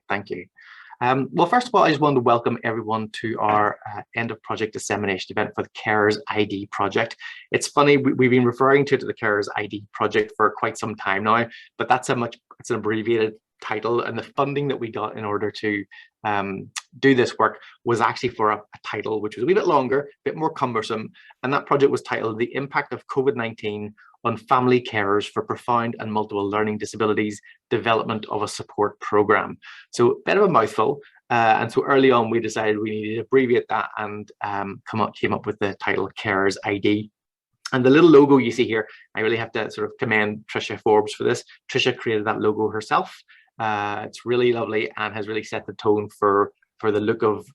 Thank you. Well, first of all, I just wanted to welcome everyone to our end of project dissemination event for the Carers ID project. It's funny, we've been referring to it as the Carers ID project for quite some time now, but it's an abbreviated title, and the funding that we got in order to do this work was actually for a title which was a wee bit longer, a bit more cumbersome, and that project was titled The Impact of COVID-19 on Family Carers for Profound and Multiple Learning Disabilities, Development of a Support Programme. So a bit of a mouthful, and so early on we decided we needed to abbreviate that and came up with the title Carers ID. And the little logo you see here, I really have to sort of commend Tricia Forbes for this. Tricia created that logo herself. It's really lovely and has really set the tone for the look of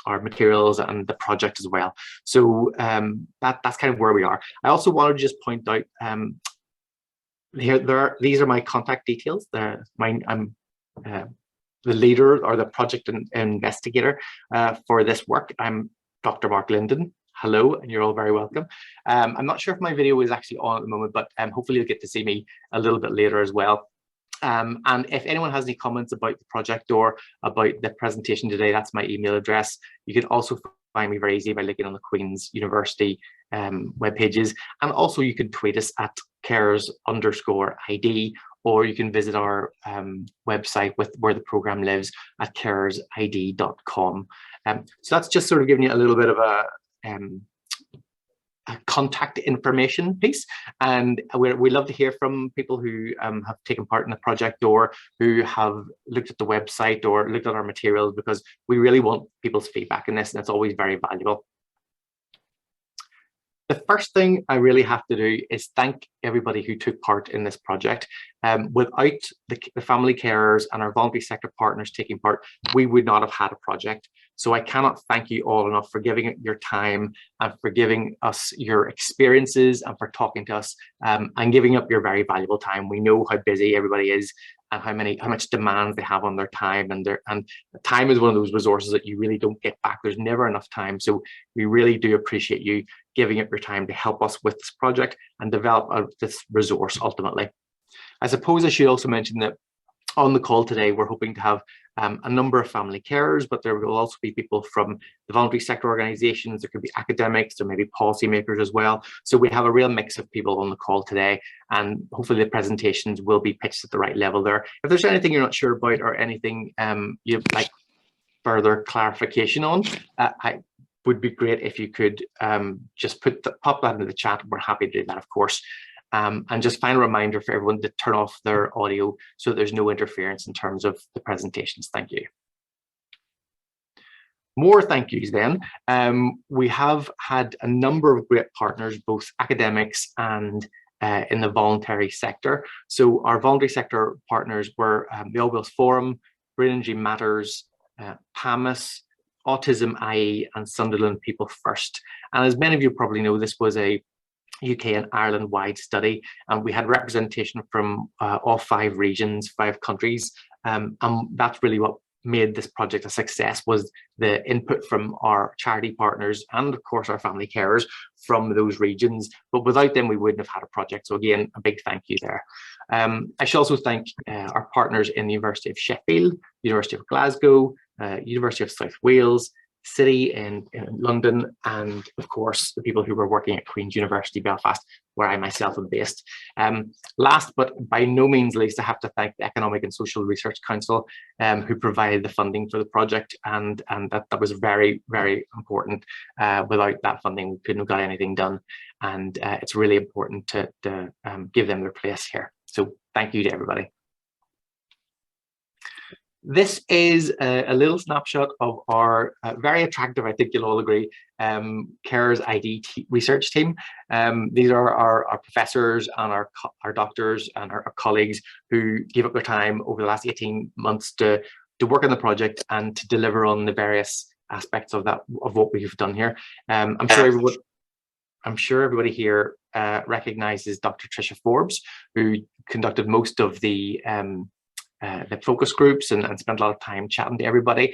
our materials and the project as well. So that's kind of where we are. I also wanted to just point out these are my contact details. I'm the leader or the project investigator for this work. I'm Dr. Mark Linden. Hello, and you're all very welcome. I'm not sure if my video is actually on at the moment, but hopefully you'll get to see me a little bit later as well. And if anyone has any comments about the project or about the presentation today, that's my email address. You can also find me very easy by looking on the Queen's University web pages. And also you can tweet us at carers_ID, or you can visit our website where the program lives at carersid.com. So that's just sort of giving you a little bit of a contact information piece, and we love to hear from people who have taken part in the project or who have looked at the website or looked at our materials, because we really want people's feedback in this, and it's always very valuable. The first thing I really have to do is thank everybody who took part in this project. Without the family carers and our voluntary sector partners taking part, we would not have had a project. So I cannot thank you all enough for giving it your time and for giving us your experiences and for talking to us and giving up your very valuable time. We know how busy everybody is and how much demands they have on their time, and time is one of those resources that you really don't get back. There's never enough time. So we really do appreciate you giving up your time to help us with this project and develop this resource ultimately. I suppose I should also mention that on the call today, we're hoping to have a number of family carers, but there will also be people from the voluntary sector organizations. There could be academics, there may be policymakers as well. So we have a real mix of people on the call today, and hopefully the presentations will be pitched at the right level there. If there's anything you're not sure about or anything you'd like further clarification on, I would be great if you could just pop that into the chat. We're happy to do that, of course. And just final reminder for everyone to turn off their audio so that there's no interference in terms of the presentations. Thank you. More thank yous then. We have had a number of great partners, both academics and in the voluntary sector. So our voluntary sector partners were the All Wales Forum, Brain Injury Matters, PAMIS, Autism IE, and Sunderland People First. And as many of you probably know, this was a UK and Ireland wide study, and we had representation from all 5 regions, 5 countries, and that's really what made this project a success, was the input from our charity partners and of course our family carers from those regions. But without them we wouldn't have had a project, so again a big thank you there. I should also thank our partners in the University of Sheffield, University of Glasgow, University of South Wales, City in London, and of course the people who were working at Queen's University Belfast, where I myself am based. Last but by no means least, I have to thank the Economic and Social Research Council, who provided the funding for the project, and that was very, very important. Without that funding we couldn't have got anything done, and it's really important to give them their place here. So thank you to everybody. This is a little snapshot of our very attractive, I think you'll all agree, Carers ID research team. These are our professors and our doctors and our colleagues who gave up their time over the last 18 months to work on the project and to deliver on the various aspects of what we've done here. I'm sure everybody here recognizes Dr. Tricia Forbes, who conducted most of the focus groups and spent a lot of time chatting to everybody.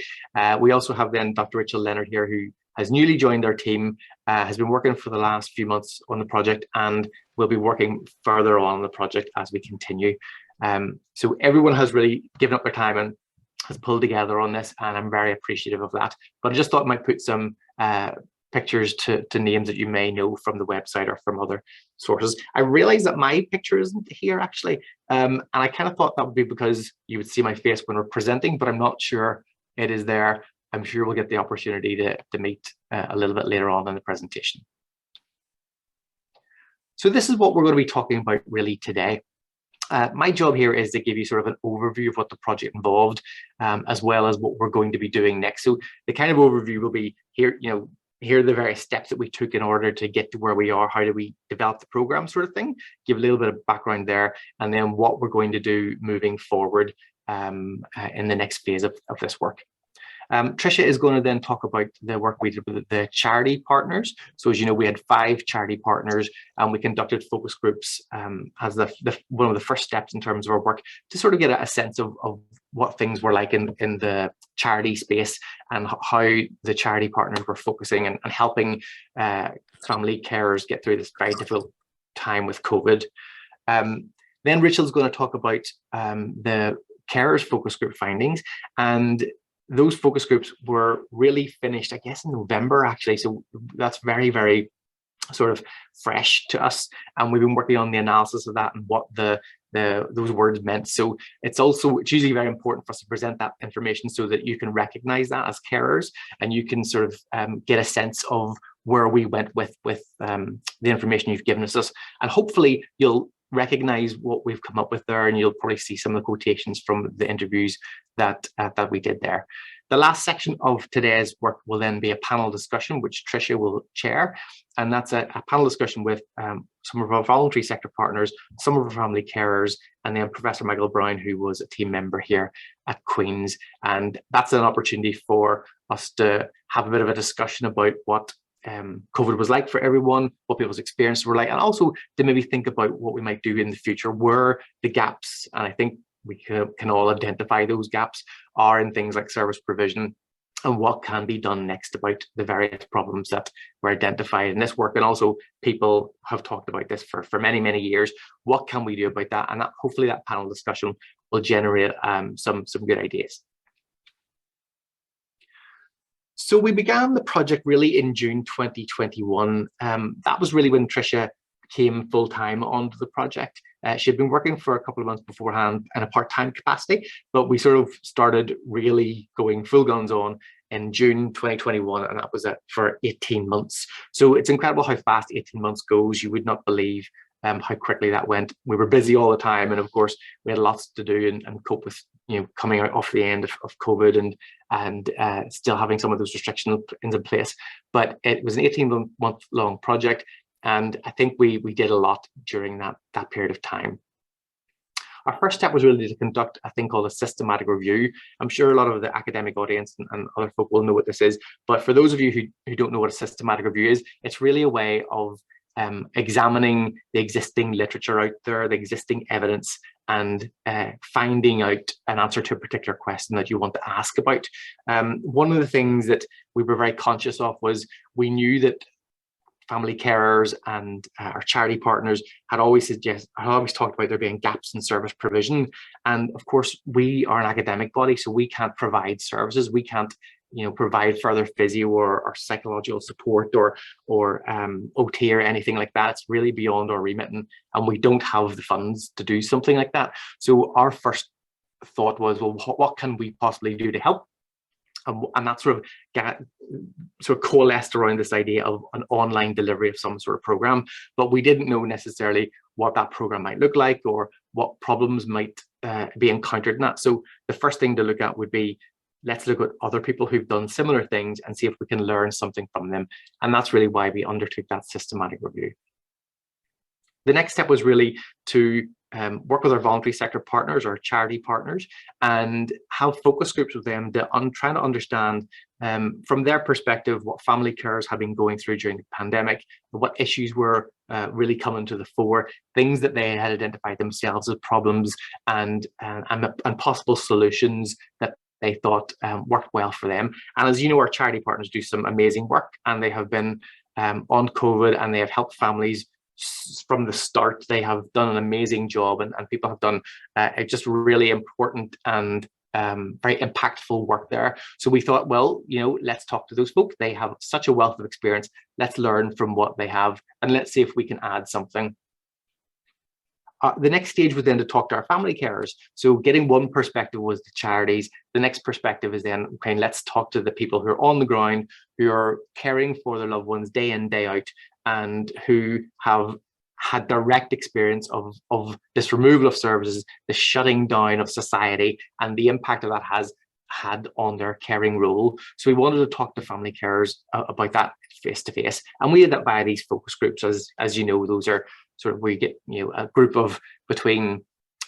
We also have then Dr. Rachel Leonard here, who has newly joined our team, has been working for the last few months on the project, and will be working further on the project as we continue. So everyone has really given up their time, and has pulled together on this, and I'm very appreciative of that. But I just thought I might put some pictures to names that you may know from the website or from other sources. I realize that my picture isn't here actually, and I kind of thought that would be because you would see my face when we're presenting, but I'm not sure it is there. I'm sure we'll get the opportunity to meet a little bit later on in the presentation. So this is what we're going to be talking about really today. My job here is to give you sort of an overview of what the project involved, as well as what we're going to be doing next. So the kind of overview will be here, here are the various steps that we took in order to get to where we are. How do we develop the program, sort of thing? Give a little bit of background there, and then what we're going to do moving forward in the next phase of this work. Tricia is going to then talk about the work we did with the charity partners. So as you know, we had 5 charity partners, and we conducted focus groups as one of the first steps in terms of our work to sort of get a sense of what things were like in the charity space, and how the charity partners were focusing and helping family carers get through this very difficult time with COVID. Then Rachel's going to talk about the carers focus group findings, and those focus groups were really finished, I guess, in November, actually. So that's very, very sort of fresh to us. And we've been working on the analysis of that and what those words meant. So it's usually very important for us to present that information so that you can recognize that as carers, and you can sort of get a sense of where we went with the information you've given us. And hopefully you'll recognize what we've come up with there, and you'll probably see some of the quotations from the interviews that we did there. The last section of today's work will then be a panel discussion, which Tricia will chair, and that's a panel discussion with some of our voluntary sector partners, some of our family carers, and then Professor Michael Brown, who was a team member here at Queen's. And that's an opportunity for us to have a bit of a discussion about what COVID was like for everyone, what people's experiences were like, and also to maybe think about what we might do in the future, where the gaps, and I think we can all identify those gaps, are in things like service provision, and what can be done next about the various problems that were identified in this work. And also people have talked about this for many, many years. What can we do about that? And hopefully that panel discussion will generate some good ideas. So we began the project really in June 2021. That was really when Tricia came full-time onto the project. She had been working for a couple of months beforehand in a part-time capacity, but we sort of started really going full guns on in June 2021, and that was it for 18 months. So it's incredible how fast 18 months goes. You would not believe how quickly that went. We were busy all the time, and of course we had lots to do and cope with, coming out off the end of COVID and still having some of those restrictions in place. But it was an 18-month long project, and I think we did a lot during that period of time. Our first step was really to conduct a thing called a systematic review. I'm sure a lot of the academic audience and other folk will know what this is, but for those of you who don't know what a systematic review is, it's really a way of examining the existing literature out there, the existing evidence, and finding out an answer to a particular question that you want to ask about. One of the things that we were very conscious of was we knew that family carers and our charity partners had always talked about there being gaps in service provision. And of course, we are an academic body, so we can't provide services. We can't provide further physio or psychological support or OT or anything like that. It's really beyond our remit, and we don't have the funds to do something like that. So our first thought was, well, what can we possibly do to help? And that sort of coalesced around this idea of an online delivery of some sort of program, but we didn't know necessarily what that program might look like or what problems might be encountered in that. So the first thing to look at would be, let's look at other people who've done similar things and see if we can learn something from them. And that's really why we undertook that systematic review. The next step was really to work with our voluntary sector partners, our charity partners, and have focus groups with them to trying to understand from their perspective what family carers have been going through during the pandemic, what issues were really coming to the fore, things that they had identified themselves as problems, and possible solutions that they thought worked well for them. And as you know, our charity partners do some amazing work, and they have been on COVID, and they have helped families from the start. They have done an amazing job, and people have done just really important and very impactful work there. So we thought, well, let's talk to those folk. They have such a wealth of experience. Let's learn from what they have, and let's see if we can add something. The next stage was then to talk to our family carers. So getting one perspective was the charities. The next perspective is then, okay, let's talk to the people who are on the ground, who are caring for their loved ones day in, day out, and who have had direct experience of this removal of services, the shutting down of society, and the impact that has had on their caring role. So we wanted to talk to family carers about that face to face, and we did that via these focus groups. As you know, those are sort of where you get a group of between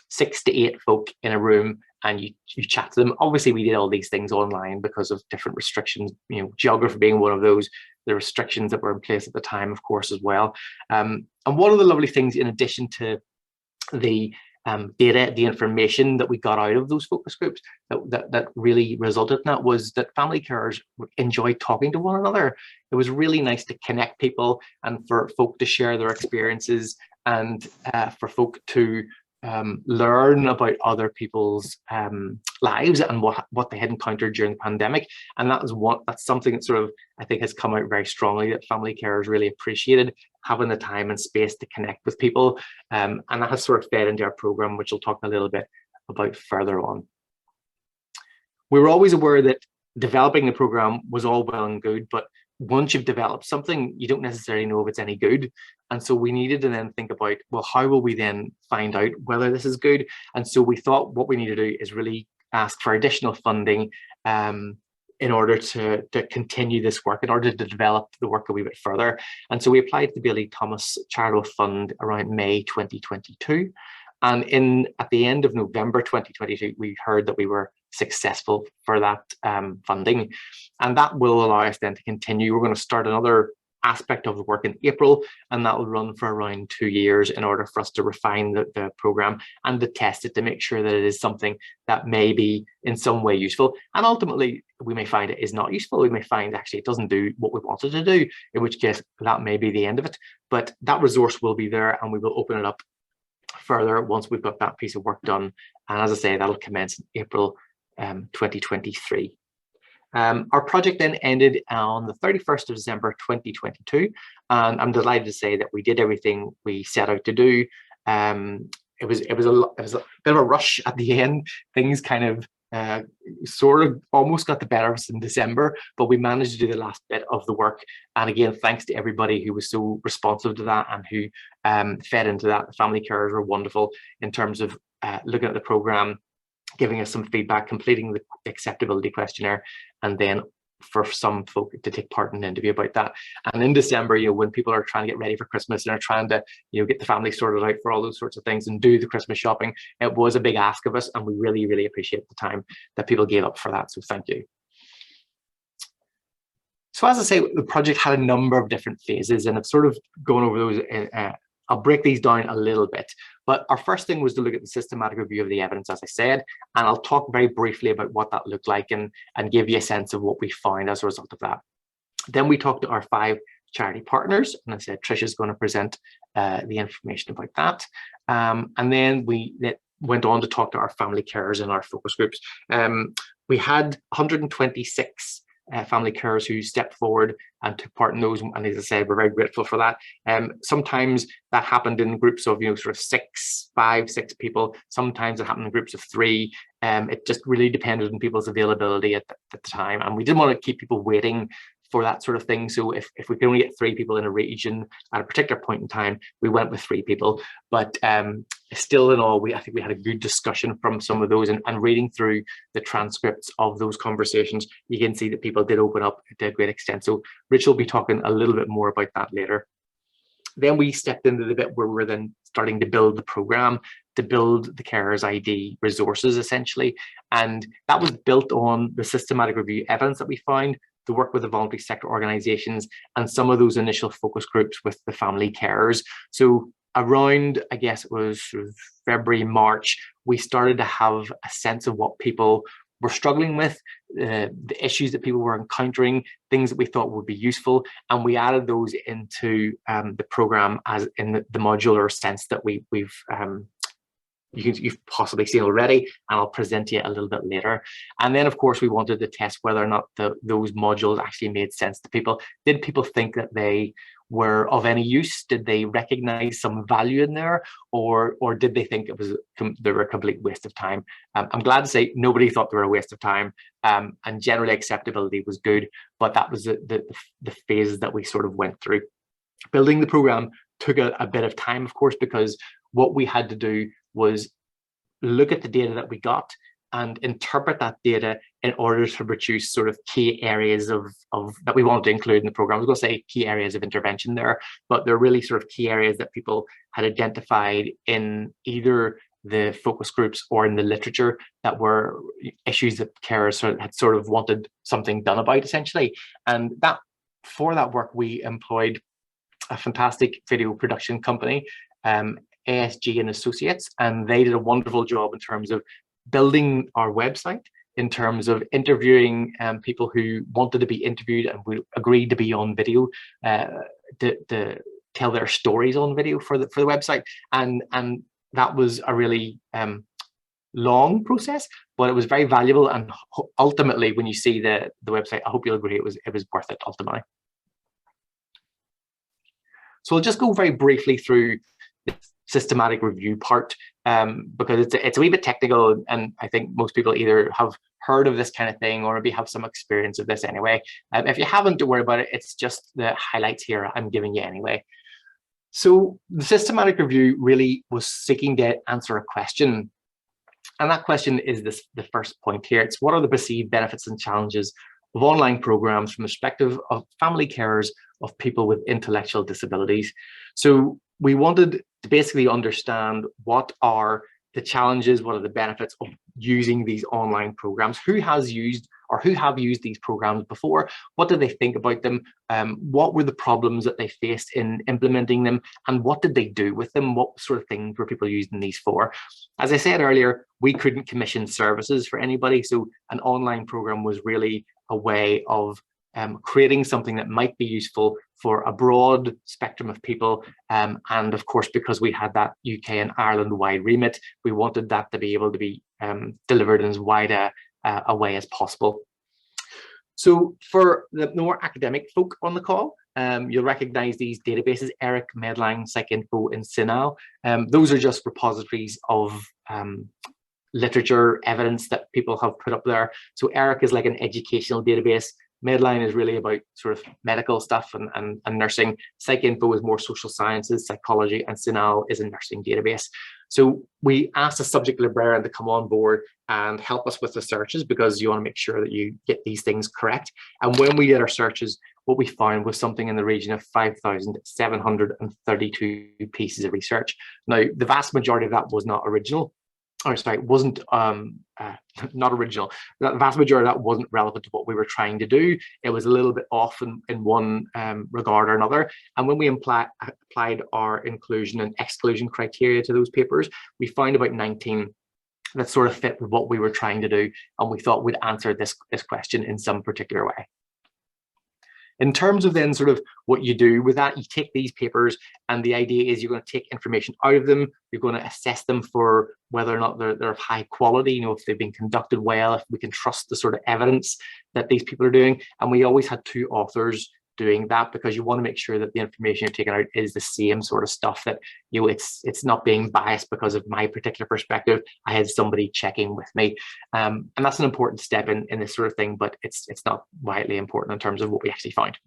6 to 8 folk in a room, and you chat to them. Obviously, we did all these things online because of different restrictions, geography being one of those, the restrictions that were in place at the time, of course, as well. And one of the lovely things, in addition to the data, the information that we got out of those focus groups that really resulted in that, was that family carers enjoyed talking to one another. It was really nice to connect people and for folk to share their experiences, and for folk to learn about other people's lives and what they had encountered during the pandemic. And that's something that sort of, I think, has come out very strongly, that family carers really appreciated having the time and space to connect with people. And that has sort of fed into our program, which we'll talk a little bit about further on. We were always aware that developing the program was all well and good, but once you've developed something, you don't necessarily know if it's any good. And so we needed to then think about, well, how will we then find out whether this is good? And so we thought what we need to do is really ask for additional funding in order to continue this work, in order to develop the work a wee bit further. And so we applied to the Baillie Thomas Charitable Fund around May 2022. And at the end of November 2022, we heard that we were successful for that funding. And that will allow us then to continue. We're going to start another aspect of the work in April, and that will run for around 2 years in order for us to refine the program and to test it, to make sure that it is something that may be in some way useful. And ultimately, we may find it is not useful. We may find actually it doesn't do what we wanted to do, in which case that may be the end of it. But that resource will be there, and we will open it up further once we've got that piece of work done. And as I say, that'll commence in April 2023. Our project then ended on the 31st of December 2022, and I'm delighted to say that we did everything we set out to do. It was a bit of a rush at the end. Things kind of sort of almost got the better of us in December, but we managed to do the last bit of the work. And again, thanks to everybody who was so responsive to that and who fed into that. The family carers were wonderful in terms of looking at the program, giving us some feedback, completing the acceptability questionnaire, and then for some folk to take part in an interview about that. And in December, when people are trying to get ready for Christmas and are trying to, get the family sorted out for all those sorts of things and do the Christmas shopping, it was a big ask of us, and we really, really appreciate the time that people gave up for that. So thank you. So as I say, the project had a number of different phases, and I've sort of gone over those. I'll break these down a little bit, but our first thing was to look at the systematic review of the evidence, as I said, and I'll talk very briefly about what that looked like and give you a sense of what we found as a result of that. Then we talked to our 5 charity partners, and I said Trisha's going to present the information about that. And then we went on to talk to our family carers in our focus groups. We had 126 family carers who stepped forward and took part in those, and as I said, we're very grateful for that. Sometimes that happened in groups of sort of 5, 6 people. Sometimes it happened in groups of 3. It just really depended on people's availability at the time, and we didn't want to keep people waiting for that sort of thing. So if we could only get 3 people in a region at a particular point in time, we went with 3 people. But still in all, I think we had a good discussion from some of those, and reading through the transcripts of those conversations, you can see that people did open up to a great extent. So Rich will be talking a little bit more about that later. Then we stepped into the bit where we're then starting to build the program, to build the Carers ID resources essentially. And that was built on the systematic review evidence that we found, the work with the voluntary sector organizations, and some of those initial focus groups with the family carers. So around, I guess it was sort of February, March, we started to have a sense of what people were struggling with, the issues that people were encountering, things that we thought would be useful, and we added those into the program as in the modular sense that we've you've possibly seen already, and I'll present to you a little bit later. And then, of course, we wanted to test whether or not those modules actually made sense to people. Did people think that they were of any use? Did they recognize some value in there, or did they think they were a complete waste of time? I'm glad to say nobody thought they were a waste of time, and generally acceptability was good, but that was the phases that we sort of went through. Building the program took a bit of time, of course, because what we had to do was look at the data that we got and interpret that data in order to produce sort of key areas of that we wanted to include in the program. I was going to say key areas of intervention there, but they're really sort of key areas that people had identified in either the focus groups or in the literature that were issues that carers had sort of wanted something done about, essentially. And that for that work, we employed a fantastic video production company, ASG and Associates, and they did a wonderful job in terms of building our website, in terms of interviewing people who wanted to be interviewed and we agreed to be on video, to tell their stories on video for the website, and that was a really long process, but it was very valuable. And ultimately, when you see the website, I hope you'll agree it was worth it ultimately. So I'll just go very briefly through the systematic review part, because it's a wee bit technical, and I think most people either have heard of this kind of thing or maybe have some experience of this anyway. If you haven't, don't worry about it. It's just the highlights here I'm giving you anyway. So the systematic review really was seeking to answer a question. And that question is the first point here. It's what are the perceived benefits and challenges of online programs from the perspective of family carers of people with intellectual disabilities. So we wanted to basically understand what are the challenges, what are the benefits of using these online programs, who has used or who have used these programs before, what did they think about them, what were the problems that they faced in implementing them, and what did they do with them, what sort of things were people using these for. As I said earlier, we couldn't commission services for anybody, so an online program was really a way of creating something that might be useful for a broad spectrum of people. And of course, because we had that UK and Ireland wide remit, we wanted that to be able to be delivered in as wide a way as possible. So for the more academic folk on the call, you'll recognize these databases: ERIC, Medline, PsycInfo, and CINAHL. Those are just repositories of literature evidence that people have put up there. So ERIC is like an educational database. Medline is really about sort of medical stuff and nursing. PsycInfo is more social sciences, psychology, and CINAHL is a nursing database. So we asked a subject librarian to come on board and help us with the searches, because you want to make sure that you get these things correct. And when we did our searches, what we found was something in the region of 5,732 pieces of research. Now, the vast majority of that was not original. Or sorry, wasn't not original. The vast majority of that wasn't relevant to what we were trying to do. It was a little bit off in one regard or another. And when we applied our inclusion and exclusion criteria to those papers, we found about 19 that sort of fit with what we were trying to do, and we thought we'd answer this question in some particular way. In terms of then sort of what you do with that, you take these papers, and the idea is you're going to take information out of them, you're going to assess them for whether or not they're of high quality, you know, if they've been conducted well, if we can trust the sort of evidence that these people are doing. And we always had two authors doing that, because you want to make sure that the information you're taking out is the same sort of stuff, that, you know, it's not being biased because of my particular perspective. I had somebody checking with me, and that's an important step in this sort of thing, but it's not widely important in terms of what we actually found.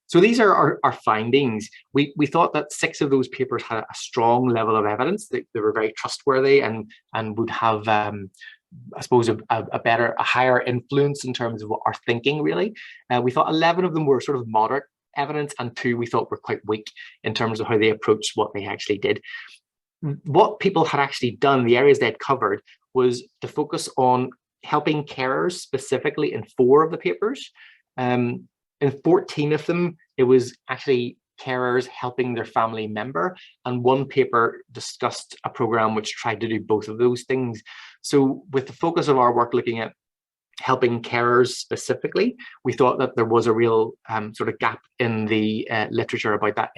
So these are our findings. We thought that 6 of those papers had a strong level of evidence, that they were very trustworthy and would have I suppose a higher influence in terms of what our thinking really. We thought 11 of them were sort of moderate evidence, and 2 we thought were quite weak in terms of how they approached what they actually did. What people had actually done, the areas they had covered, was to focus on helping carers specifically in 4 of the papers. In 14 of them, it was actually carers helping their family member, and 1 paper discussed a program which tried to do both of those things. So with the focus of our work looking at helping carers specifically, we thought that there was a real sort of gap in the literature about that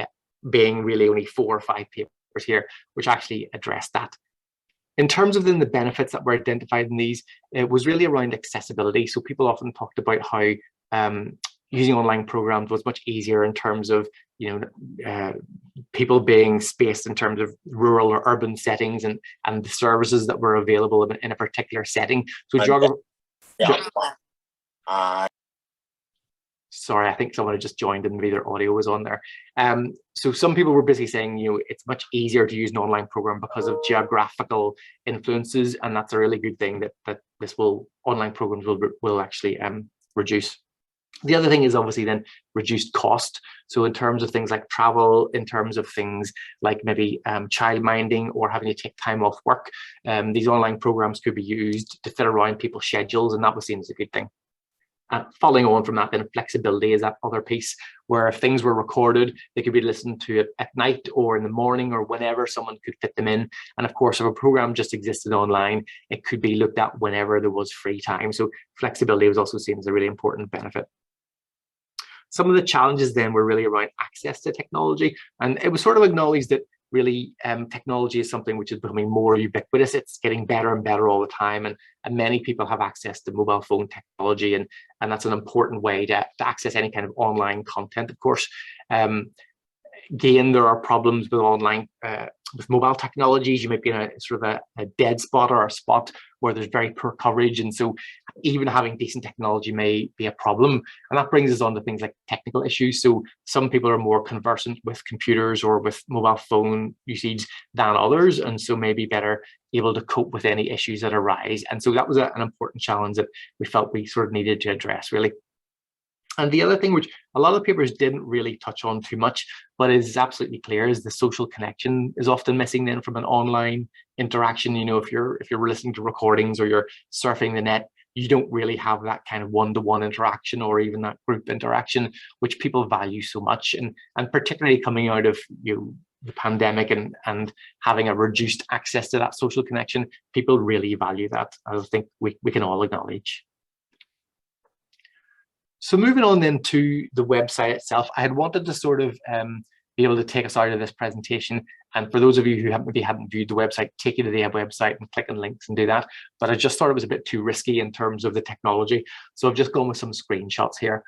being really only 4 or 5 papers here, which actually address that. In terms of then the benefits that were identified in these, it was really around accessibility. So people often talked about how using online programs was much easier in terms of, people being spaced in terms of rural or urban settings, and the services that were available in a particular setting. So sorry, I think someone had just joined and maybe their audio was on there. So some people were busy saying, it's much easier to use an online program because of geographical influences, and that's a really good thing that online programs will actually reduce. The other thing is obviously then reduced cost. So in terms of things like travel, in terms of things like maybe childminding or having to take time off work, these online programs could be used to fit around people's schedules, and that was seen as a good thing. Following on from that, then flexibility is that other piece where if things were recorded, they could be listened to at night or in the morning or whenever someone could fit them in. And of course, if a program just existed online, it could be looked at whenever there was free time. So flexibility was also seen as a really important benefit. Some of the challenges then were really around access to technology, and it was sort of acknowledged that really technology is something which is becoming more ubiquitous. It's getting better and better all the time, and many people have access to mobile phone technology, and that's an important way to access any kind of online content, of course. Again, there are problems with online with mobile technologies. You might be in a sort of a dead spot or a spot where there's very poor coverage, and so even having decent technology may be a problem. And that brings us on to things like technical issues. So some people are more conversant with computers or with mobile phone usage than others, and so may be better able to cope with any issues that arise. And so that was an important challenge that we felt we sort of needed to address, really. And the other thing, which a lot of papers didn't really touch on too much, but is absolutely clear, is the social connection is often missing then from an online interaction. If you're listening to recordings or you're surfing the net, you don't really have that kind of one-to-one interaction or even that group interaction, which people value so much. And particularly coming out of the pandemic and having a reduced access to that social connection, people really value that, as I think we can all acknowledge. So moving on then to the website itself, I had wanted to sort of be able to take us out of this presentation. And for those of you who maybe hadn't viewed the website, take you to the website and click on links and do that. But I just thought it was a bit too risky in terms of the technology. So I've just gone with some screenshots here.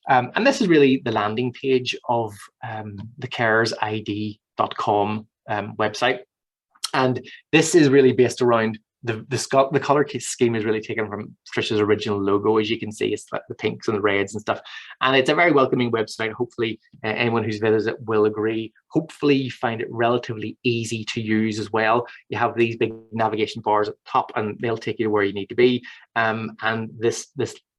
And this is really the landing page of the caresid.com website. And this is really based around the color scheme is really taken from Trish's original logo. As you can see, it's like the pinks and the reds and stuff. And it's a very welcoming website. Hopefully anyone who's visited it will agree. Hopefully you find it relatively easy to use as well. You have these big navigation bars at the top and they'll take you to where you need to be. And this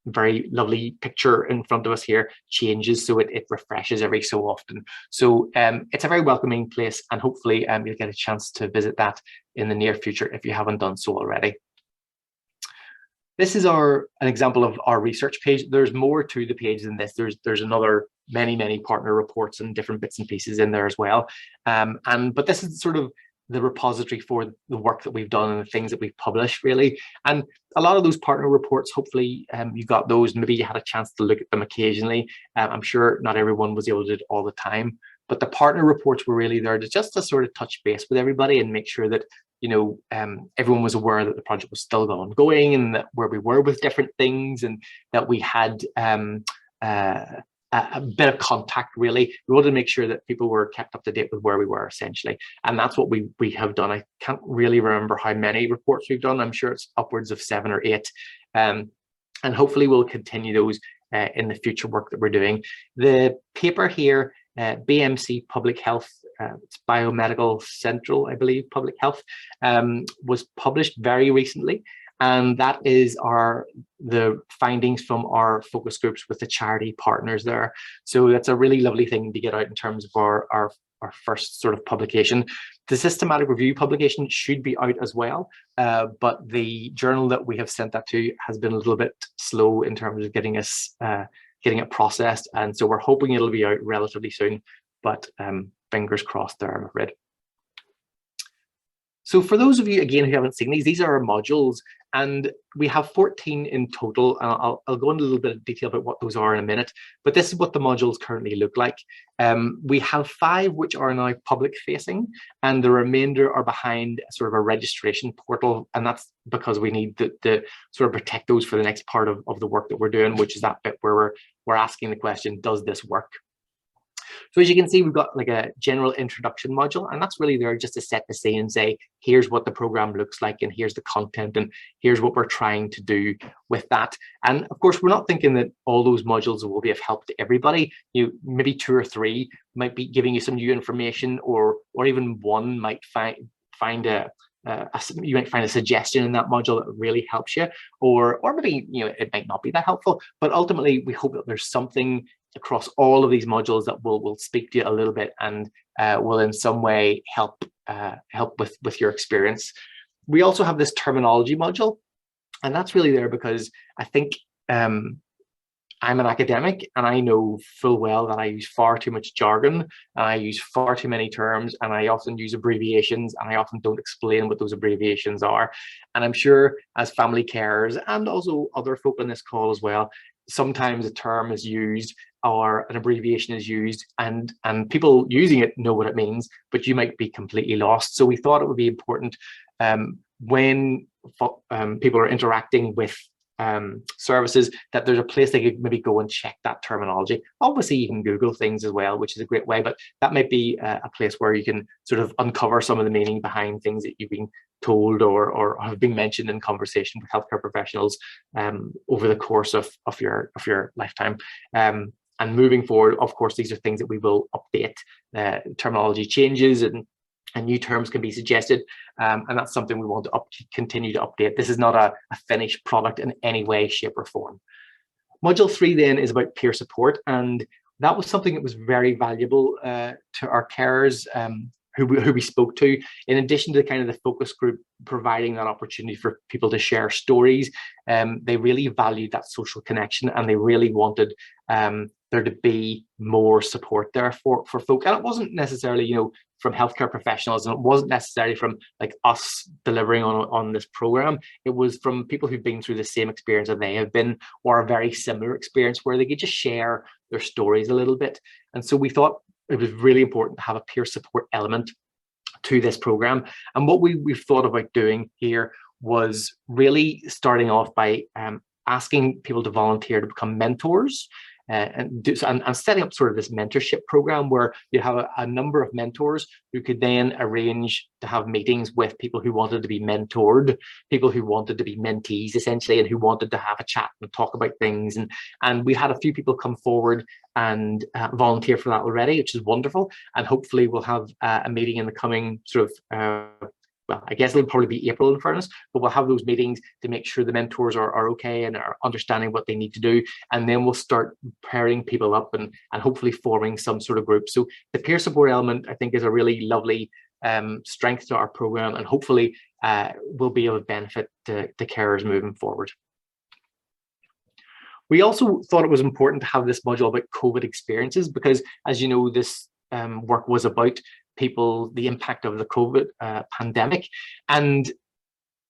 very lovely picture in front of us here changes, so it refreshes every so often. So it's a very welcoming place, and hopefully you'll get a chance to visit that in the near future if you haven't done so already. This is an example of our research page. There's more to the page than this. There's another many partner reports and different bits and pieces in there as well. But this is sort of the repository for the work that we've done and the things that we've published, really. And a lot of those partner reports, hopefully you got those, maybe you had a chance to look at them occasionally. I'm sure not everyone was able to do it all the time, but the partner reports were really there to just to sort of touch base with everybody and make sure that everyone was aware that the project was still ongoing and that where we were with different things, and that we had a bit of contact. Really, we wanted to make sure that people were kept up to date with where we were, essentially, and that's what we have done. I can't really remember how many reports we've done. I'm sure it's upwards of 7 or 8, and hopefully we'll continue those in the future work that we're doing. The paper here, BMC Public Health, it's Biomedical Central, I believe, Public Health, was published very recently. And that is the findings from our focus groups with the charity partners there. So that's a really lovely thing to get out in terms of our first sort of publication. The systematic review publication should be out as well, but the journal that we have sent that to has been a little bit slow in terms of getting it processed, and so we're hoping it'll be out relatively soon, but fingers crossed there, I'm afraid. So for those of you, again, who haven't seen these are our modules, and we have 14 in total. I'll go into a little bit of detail about what those are in a minute, but this is what the modules currently look like. We have 5 which are now public facing, and the remainder are behind sort of a registration portal, and that's because we need to sort of protect those for the next part of the work that we're doing, which is that bit where we're asking the question, does this work? So as you can see, we've got like a general introduction module, and that's really there just to set the scene and say, here's what the program looks like, and here's the content, and here's what we're trying to do with that. And of course, we're not thinking that all those modules will be of help to everybody. Maybe 2 or 3 might be giving you some new information, or even one might find a you might find a suggestion in that module that really helps you, or maybe it might not be that helpful. But ultimately, we hope that there's something across all of these modules that will speak to you a little bit and will in some way help with your experience. We also have this terminology module, and that's really there because I think I'm an academic, and I know full well that I use far too much jargon, and I use far too many terms, and I often use abbreviations, and I often don't explain what those abbreviations are. And I'm sure as family carers, and also other folk on this call as well, sometimes a term is used or an abbreviation is used, and people using it know what it means, but you might be completely lost. So we thought it would be important when people are interacting with services, that there's a place they could maybe go and check that terminology. Obviously, you can Google things as well, which is a great way, but that might be a place where you can sort of uncover some of the meaning behind things that you've been told or have been mentioned in conversation with healthcare professionals over the course of your lifetime. And moving forward, of course, these are things that we will update. Terminology changes and new terms can be suggested, and that's something we want to continue to update. This is not a finished product in any way, shape, or form. Module 3 then is about peer support, and that was something that was very valuable to our carers who we spoke to. In addition to kind of the focus group providing that opportunity for people to share stories, they really valued that social connection, and they really wanted there to be more support there for folk. And it wasn't necessarily, from healthcare professionals, and it wasn't necessarily from like us delivering on this program. It was from people who've been through the same experience that they have been, or a very similar experience where they could just share their stories a little bit. And so we thought it was really important to have a peer support element to this program. And what we've thought about doing here was really starting off by asking people to volunteer to become mentors, and setting up sort of this mentorship program where you have a number of mentors who could then arrange to have meetings with people who wanted to be mentored, people who wanted to be mentees essentially, and who wanted to have a chat and talk about things. And we had a few people come forward and volunteer for that already, which is wonderful. And hopefully we'll have a meeting in the coming sort of well, I guess it'll probably be April in fairness, but we'll have those meetings to make sure the mentors are okay and are understanding what they need to do. And then we'll start pairing people up and hopefully forming some sort of group. So the peer support element, I think, is a really lovely strength to our program, and hopefully will be of benefit to carers moving forward. We also thought it was important to have this module about COVID experiences because, as you know, this work was about the impact of the COVID pandemic. And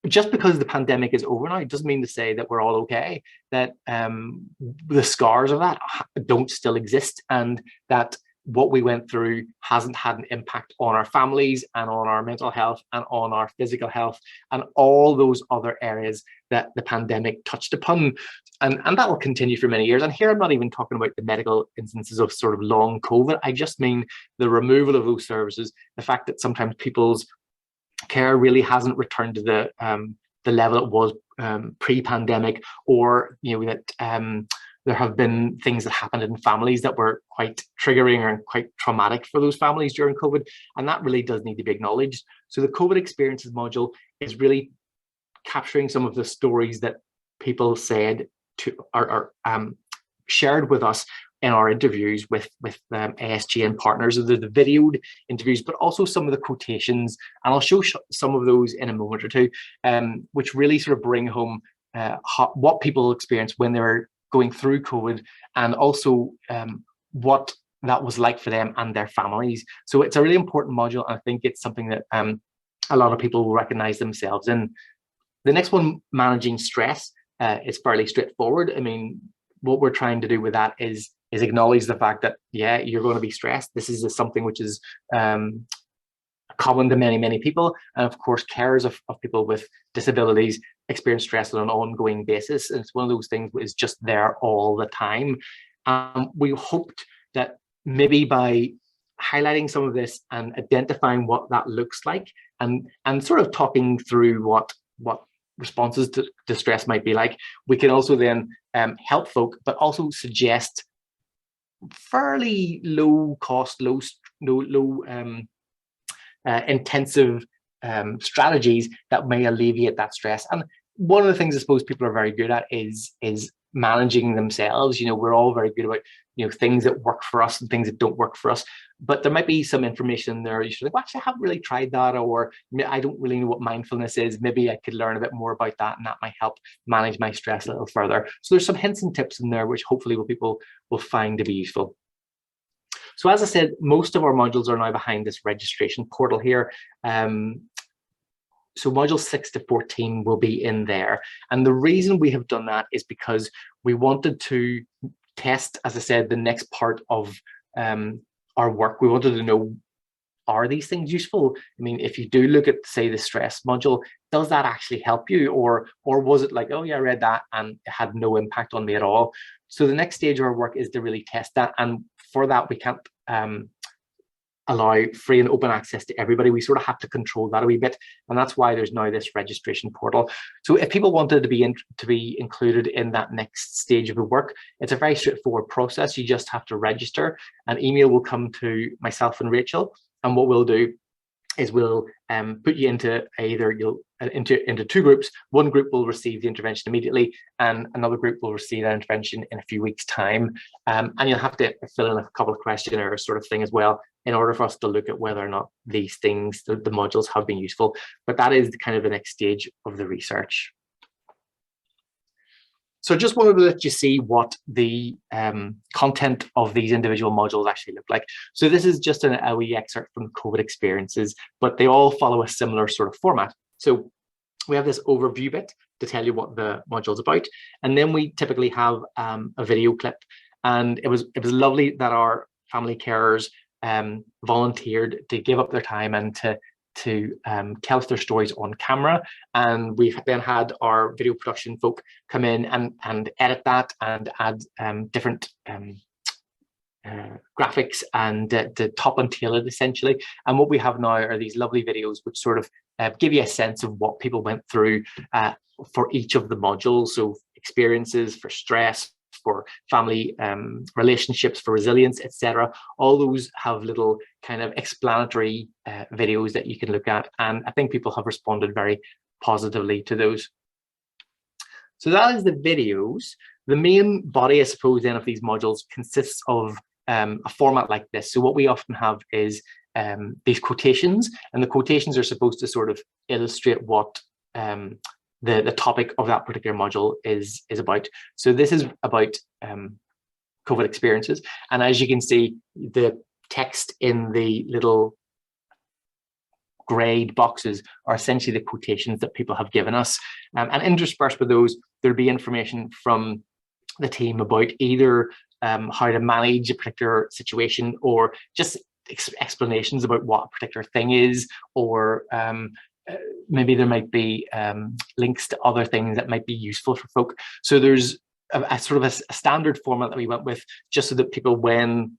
just because the pandemic is over now, it doesn't mean to say that we're all okay, that the scars of that don't still exist, and that what we went through hasn't had an impact on our families and on our mental health and on our physical health and all those other areas that the pandemic touched upon. And that will continue for many years. And here I'm not even talking about the medical instances of sort of long COVID. I just mean the removal of those services, the fact that sometimes people's care really hasn't returned to the level it was pre-pandemic, or that there have been things that happened in families that were quite triggering and quite traumatic for those families during COVID, and that really does need to be acknowledged. So the COVID experiences module is really capturing some of the stories that people said are shared with us in our interviews with ASG and partners. The videoed interviews, but also some of the quotations, and I'll show some of those in a moment or two, which really sort of bring home what people experienced when they were going through COVID, and also what that was like for them and their families. So it's a really important module, and I think it's something that a lot of people will recognize themselves in. The next one, managing stress, is fairly straightforward. I mean, what we're trying to do with that is acknowledge the fact that, yeah, you're going to be stressed. This is something which is common to many people, and of course carers of people with disabilities experience stress on an ongoing basis, and it's one of those things that is just there all the time. We hoped that maybe by highlighting some of this and identifying what that looks like, and sort of talking through what responses to stress might be like, we can also then help folk, but also suggest fairly low cost, low intensive strategies that may alleviate that stress. And one of the things I suppose people are very good at is managing themselves. You know, we're all very good about, you know, things that work for us and things that don't work for us. But there might be some information there you should like, well, actually, I haven't really tried that, or I don't really know what mindfulness is. Maybe I could learn a bit more about that, and that might help manage my stress a little further. So there's some hints and tips in there which hopefully people will find to be useful. So as I said, most of our modules are now behind this registration portal here. So modules 6 to 14 will be in there. And the reason we have done that is because we wanted to test, as I said, the next part of our work. We wanted to know, are these things useful? I mean, if you do look at, say, the stress module, does that actually help you? Or was it like, oh yeah, I read that and it had no impact on me at all? So the next stage of our work is to really test that. And for that, we can't allow free and open access to everybody. We sort of have to control that a wee bit, and that's why there's now this registration portal. So if people wanted to be included in that next stage of the work, it's a very straightforward process. You just have to register. An email will come to myself and Rachel, and what we'll do is we'll put you into into two groups. One group will receive the intervention immediately, and another group will receive that intervention in a few weeks' time. And you'll have to fill in a couple of questionnaires sort of thing as well, in order for us to look at whether or not these things, the modules, have been useful. But that is kind of the next stage of the research. So I just wanted to let you see what the content of these individual modules actually look like. So this is just a wee excerpt from COVID experiences, but they all follow a similar sort of format. So we have this overview bit to tell you what the module is about, and then we typically have a video clip. And it was lovely that our family carers volunteered to give up their time and to tell us their stories on camera. And we've then had our video production folk come in and edit that and add different graphics and to top and tail it essentially. And what we have now are these lovely videos which sort of give you a sense of what people went through for each of the modules. So experiences for stress, for family relationships, for resilience, etc. All those have little kind of explanatory videos that you can look at, and I think people have responded very positively to those. So that is the videos. The main body, I suppose, then of these modules consists of a format like this. So what we often have is these quotations, and the quotations are supposed to sort of illustrate what the topic of that particular module is about. So this is about COVID experiences, and as you can see, the text in the little greyed boxes are essentially the quotations that people have given us, and interspersed with those there'll be information from the team about either how to manage a particular situation, or just explanations about what a particular thing is, or maybe there might be links to other things that might be useful for folk. So there's a sort of a standard format that we went with, just so that people, when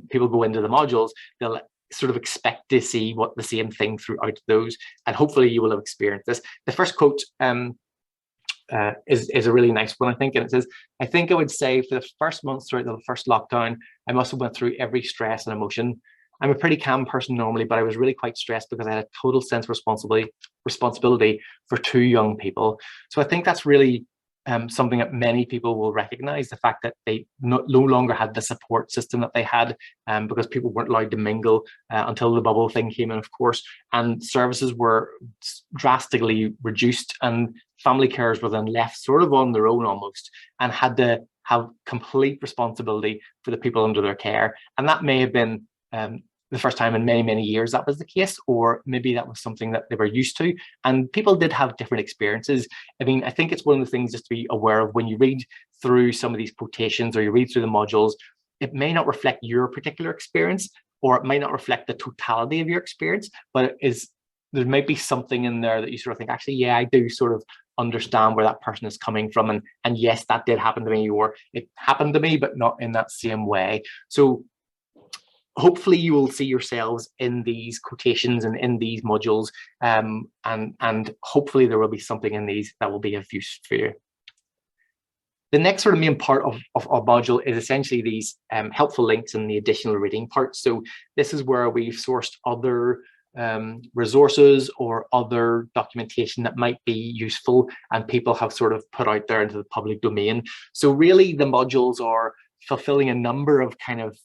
people go into the modules, they'll sort of expect to see what the same thing throughout those, and hopefully you will have experienced this. The first quote is a really nice one, I think, and it says, "I think I would say for the first months throughout the first lockdown, I must have went through every stress and emotion. I'm a pretty calm person normally, but I was really quite stressed because I had a total sense of responsibility for two young people." So I think that's really something that many people will recognize, the fact that they no longer had the support system that they had, because people weren't allowed to mingle until the bubble thing came in, of course, and services were drastically reduced, and family carers were then left sort of on their own almost, and had to have complete responsibility for the people under their care. And that may have been the first time in many, many years that was the case, or maybe that was something that they were used to. And people did have different experiences. I mean, I think it's one of the things just to be aware of when you read through some of these quotations or you read through the modules, it may not reflect your particular experience, or it might not reflect the totality of your experience, but it is, there might be something in there that you sort of think, actually, yeah, I do sort of understand where that person is coming from. And yes, that did happen to me, or it happened to me, but not in that same way. So hopefully you will see yourselves in these quotations and in these modules, and hopefully there will be something in these that will be of use for you. The next sort of main part of our module is essentially these helpful links and the additional reading part. So this is where we've sourced other resources or other documentation that might be useful and people have sort of put out there into the public domain. So really the modules are fulfilling a number of kind of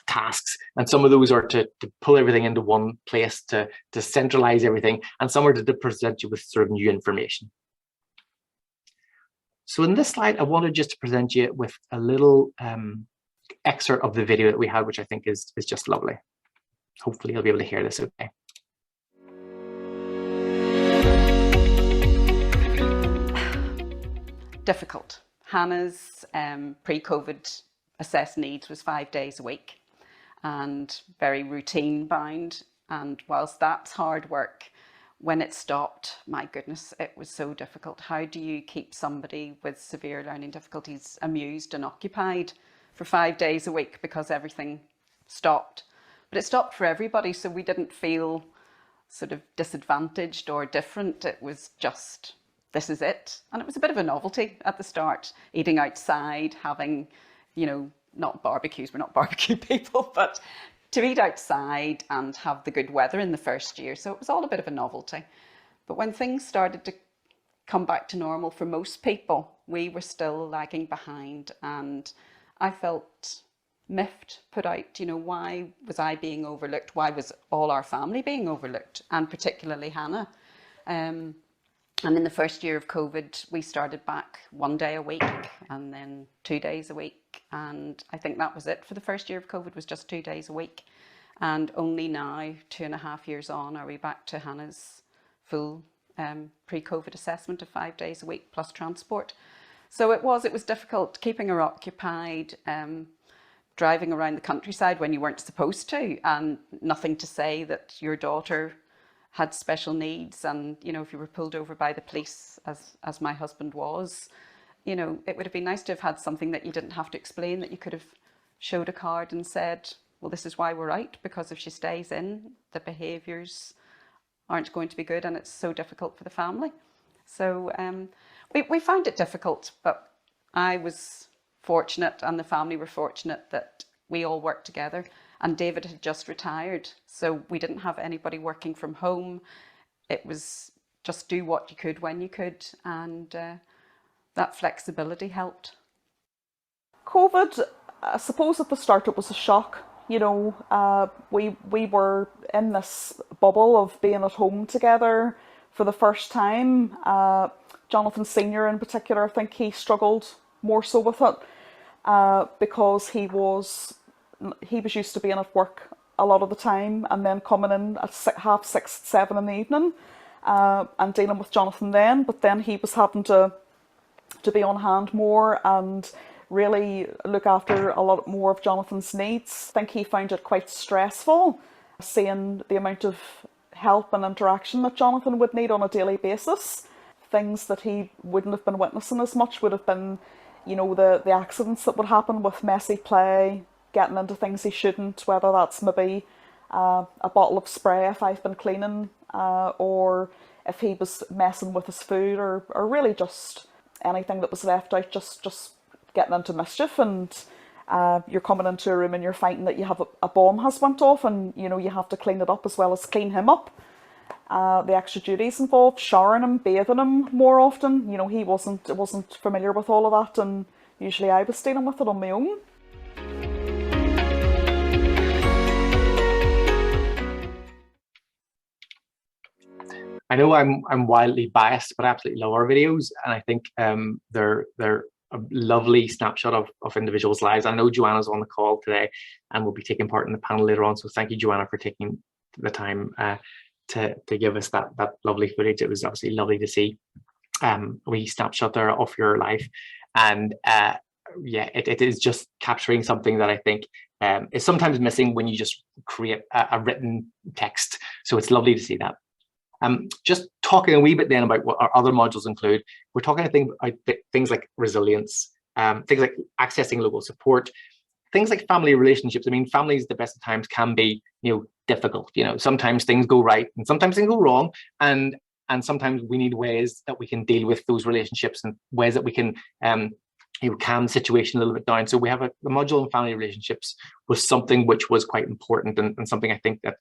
tasks, and some of those are to pull everything into one place, to centralize everything, and some are to present you with sort of new information. So in this slide, I wanted just to present you with a little excerpt of the video that we had, which I think is just lovely. Hopefully you'll be able to hear this okay. Difficult. Hannah's pre-COVID assessed needs was 5 days a week and very routine bound. And whilst that's hard work, when it stopped, my goodness, it was so difficult. How do you keep somebody with severe learning difficulties amused and occupied for 5 days a week because everything stopped? But it stopped for everybody, so we didn't feel sort of disadvantaged or different. It was just, this is it. And it was a bit of a novelty at the start, eating outside, having, you know, not barbecues, we're not barbecue people, but to eat outside and have the good weather in the first year. So it was all a bit of a novelty. But when things started to come back to normal for most people, we were still lagging behind, and I felt miffed, put out, you know, why was I being overlooked? Why was all our family being overlooked, and particularly Hannah? And in the first year of COVID, we started back 1 day a week and then 2 days a week. And I think that was it for the first year of COVID, was just 2 days a week. And only now, 2.5 years on, are we back to Hannah's full pre-COVID assessment of 5 days a week plus transport. So it was difficult keeping her occupied, driving around the countryside when you weren't supposed to, and nothing to say that your daughter had special needs. And, you know, if you were pulled over by the police, as my husband was, you know, it would have been nice to have had something that you didn't have to explain, that you could have showed a card and said, well, this is why we're out, because if she stays in, the behaviours aren't going to be good, and it's so difficult for the family. So we found it difficult, but I was fortunate, and the family were fortunate, that we all worked together. And David had just retired, so we didn't have anybody working from home. It was just do what you could when you could, and that flexibility helped. COVID, I suppose at the start it was a shock. You know, we were in this bubble of being at home together for the first time. Jonathan Senior in particular, I think he struggled more so with it because he was used to being at work a lot of the time, and then coming in at 6:30, 7 in the evening and dealing with Jonathan then. But then he was having to be on hand more and really look after a lot more of Jonathan's needs. I think he found it quite stressful, seeing the amount of help and interaction that Jonathan would need on a daily basis. Things that he wouldn't have been witnessing as much would have been, you know, the accidents that would happen with messy play, getting into things he shouldn't, whether that's maybe a bottle of spray if I've been cleaning, or if he was messing with his food, or really just anything that was left out, just getting into mischief. And you're coming into a room and you're finding that you have a bomb has went off, and you know you have to clean it up as well as clean him up. The extra duties involved, showering him, bathing him more often. You know, he wasn't familiar with all of that, and usually I was dealing with it on my own. I know I'm wildly biased, but I absolutely love our videos, and I think they're a lovely snapshot of individuals' lives. I know Joanna's on the call today and will be taking part in the panel later on. So thank you, Joanna, for taking the time to give us that lovely footage. It was obviously lovely to see a wee snapshot there of your life. And yeah, it is just capturing something that I think is sometimes missing when you just create a written text. So it's lovely to see that. Just talking a wee bit then about what our other modules include, we're talking about things like resilience, things like accessing local support, things like family relationships. I mean, families at the best of times can be, difficult. Sometimes things go right and sometimes things go wrong, and sometimes we need ways that we can deal with those relationships and ways that we can calm the situation a little bit down. So we have the module on family relationships was something which was quite important, and something I think that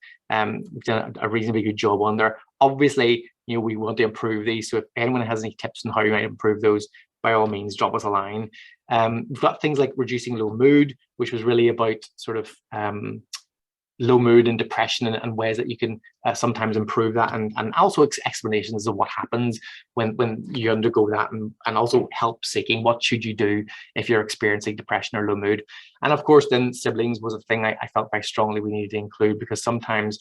we've done a reasonably good job on there. Obviously, we want to improve these. So if anyone has any tips on how you might improve those, by all means, drop us a line. We've got things like reducing low mood, which was really about sort of low mood and depression, and ways that you can sometimes improve that, and also explanations of what happens when you undergo that, and also help seeking. What should you do if you're experiencing depression or low mood? And of course, then siblings was a thing I felt very strongly we needed to include, because sometimes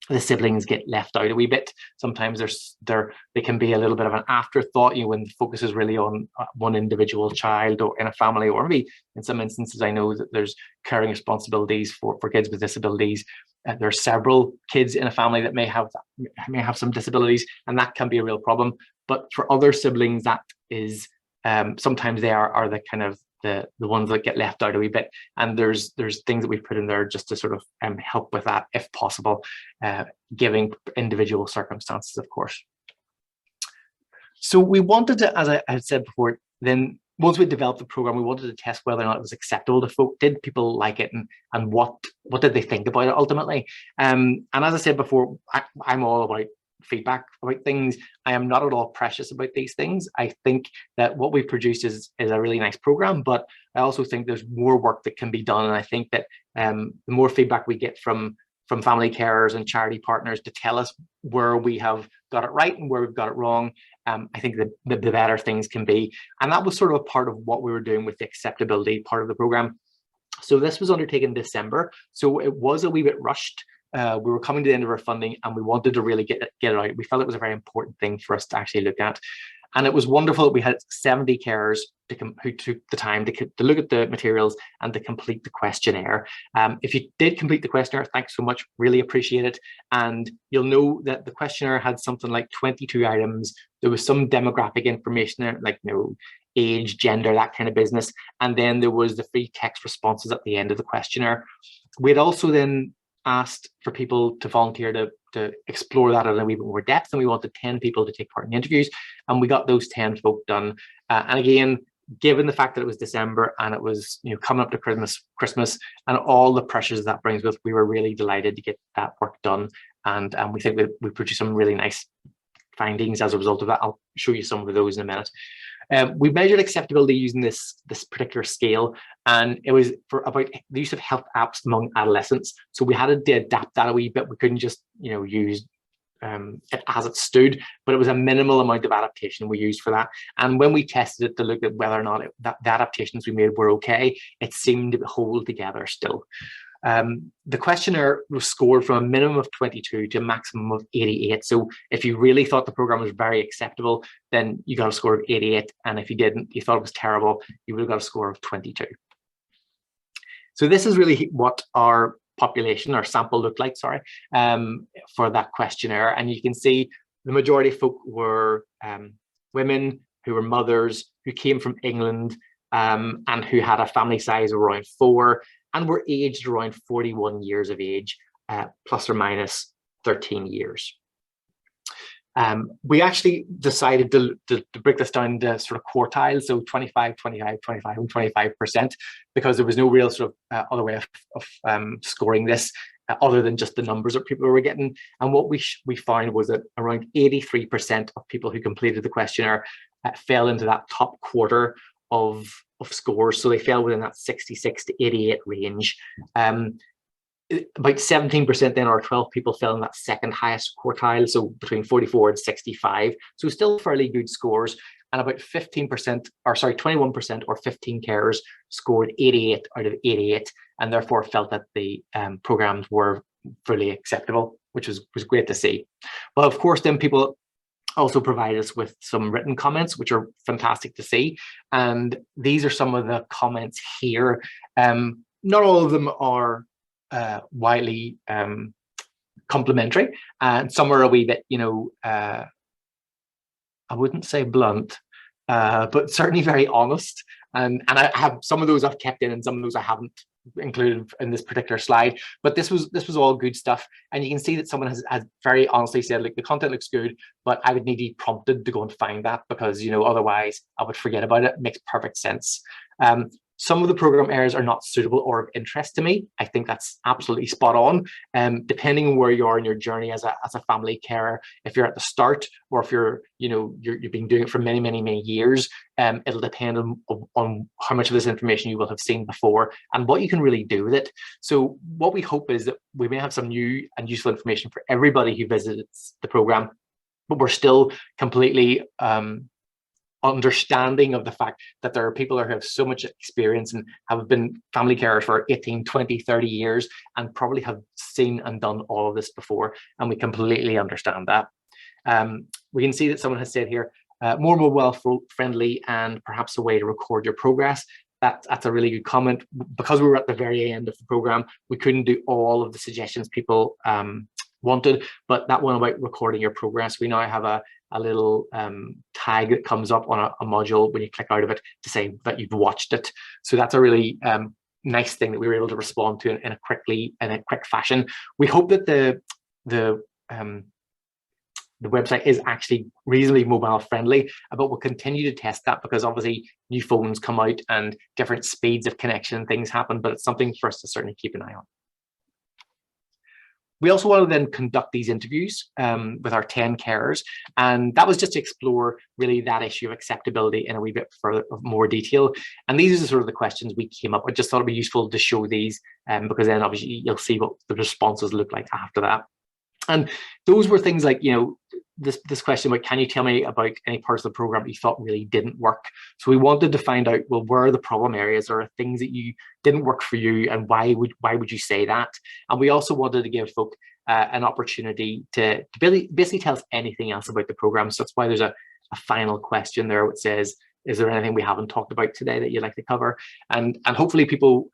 the siblings get left out a wee bit. Sometimes they can be a little bit of an afterthought, when the focus is really on one individual child or in a family, or maybe in some instances I know that there's caring responsibilities for kids with disabilities. There are several kids in a family that may have some disabilities, and that can be a real problem. But for other siblings, that is sometimes they are the kind of the ones that get left out a wee bit, and there's things that we've put in there just to sort of help with that if possible, giving individual circumstances, of course. So we wanted to, as I had said before, then once we developed the program, we wanted to test whether or not it was acceptable to folk. Did people like it, and what did they think about it ultimately? And as I said before, I'm all about feedback about things. I am not at all precious about these things. I think that what we've produced is a really nice program, but I also think there's more work that can be done. And I think that the more feedback we get from family carers and charity partners to tell us where we have got it right and where we've got it wrong, I think that the better things can be. And that was sort of a part of what we were doing with the acceptability part of the program. So this was undertaken in December, so it was a wee bit rushed. We were coming to the end of our funding, and we wanted to really get it out. We felt it was a very important thing for us to actually look at. And it was wonderful that we had 70 carers who took the time to look at the materials and to complete the questionnaire. If you did complete the questionnaire, thanks so much, really appreciate it. And you'll know that the questionnaire had something like 22 items. There was some demographic information there, like age, gender, that kind of business. And then there was the free text responses at the end of the questionnaire. We had also then asked for people to volunteer to explore that in a wee bit more depth, and we wanted 10 people to take part in the interviews, and we got those 10 folk done. And again, given the fact that it was December and it was coming up to Christmas and all the pressures that brings with, we were really delighted to get that work done, and we think we produced some really nice findings as a result of that. I'll show you some of those in a minute. We measured acceptability using this particular scale, and it was for about the use of health apps among adolescents. So we had to adapt that a wee bit. We couldn't just use it as it stood, but it was a minimal amount of adaptation we used for that. And when we tested it to look at whether or not the adaptations we made were okay, it seemed to hold together still. The questionnaire was scored from a minimum of 22 to a maximum of 88. So if you really thought the program was very acceptable, then you got a score of 88. And if you didn't, you thought it was terrible, you would have got a score of 22. So this is really what our population, our sample looked like, for that questionnaire. And you can see the majority of folk were women who were mothers, who came from England, and who had a family size of around 4, and were aged around 41 years of age, plus or minus 13 years. We actually decided to break this down into sort of quartiles, so 25, 25, 25, and 25%, because there was no real sort of other way of scoring this other than just the numbers that people were getting. And what we found was that around 83% of people who completed the questionnaire fell into that top quarter of scores, so they fell within that 66 to 88 range. About 17% then, or 12 people, fell in that second highest quartile, so between 44 and 65. So still fairly good scores. and about 15%, or sorry, 21% or 15 carers scored 88 out of 88, and therefore felt that the programs were fully acceptable, which was great to see. But of course, then people also provide us with some written comments, which are fantastic to see. And these are some of the comments here. Not all of them are widely complimentary, and some are a wee bit, you know, I wouldn't say blunt, but certainly very honest. And I have some of those I've kept in, and some of those I haven't included in this particular slide. But this was all good stuff, and you can see that someone has very honestly said, like, the content looks good, but I would need to be prompted to go and find that, because, you know, otherwise I would forget about it. It makes perfect sense. Some of the program areas are not suitable or of interest to me. I think that's absolutely spot on. Depending on where you are in your journey as a family carer, if you're at the start, or if you're, you know, you've been doing it for many years, it'll depend on how much of this information you will have seen before and what you can really do with it. So what we hope is that we may have some new and useful information for everybody who visits the program, but we're still completely understanding of the fact that there are people who have so much experience and have been family carers for 18, 20, 30 years and probably have seen and done all of this before, and we completely understand that. We can see that someone has said here, more mobile friendly and perhaps a way to record your progress. That's a really good comment. Because we were at the very end of the program, we couldn't do all of the suggestions people wanted, but that one about recording your progress, we now have a little tag that comes up on a module when you click out of it to say that you've watched it. So that's a really nice thing that we were able to respond to in a quick fashion. We hope that the website is actually reasonably mobile friendly, but we'll continue to test that, because obviously new phones come out and different speeds of connection and things happen, but it's something for us to certainly keep an eye on. We also want to then conduct these interviews with our 10 carers, and that was just to explore really that issue of acceptability in a wee bit further of more detail. And these are sort of the questions we came up with. I just thought it'd be useful to show these, because then obviously you'll see what the responses look like after that. And those were things like, you know, this question about, can you tell me about any parts of the program that you thought really didn't work? So we wanted to find out, well, where are the problem areas, or things that you didn't work for you, and why would you say that? And we also wanted to give folk an opportunity to basically tell us anything else about the program. So that's why there's a final question there which says, is there anything we haven't talked about today that you'd like to cover? And hopefully people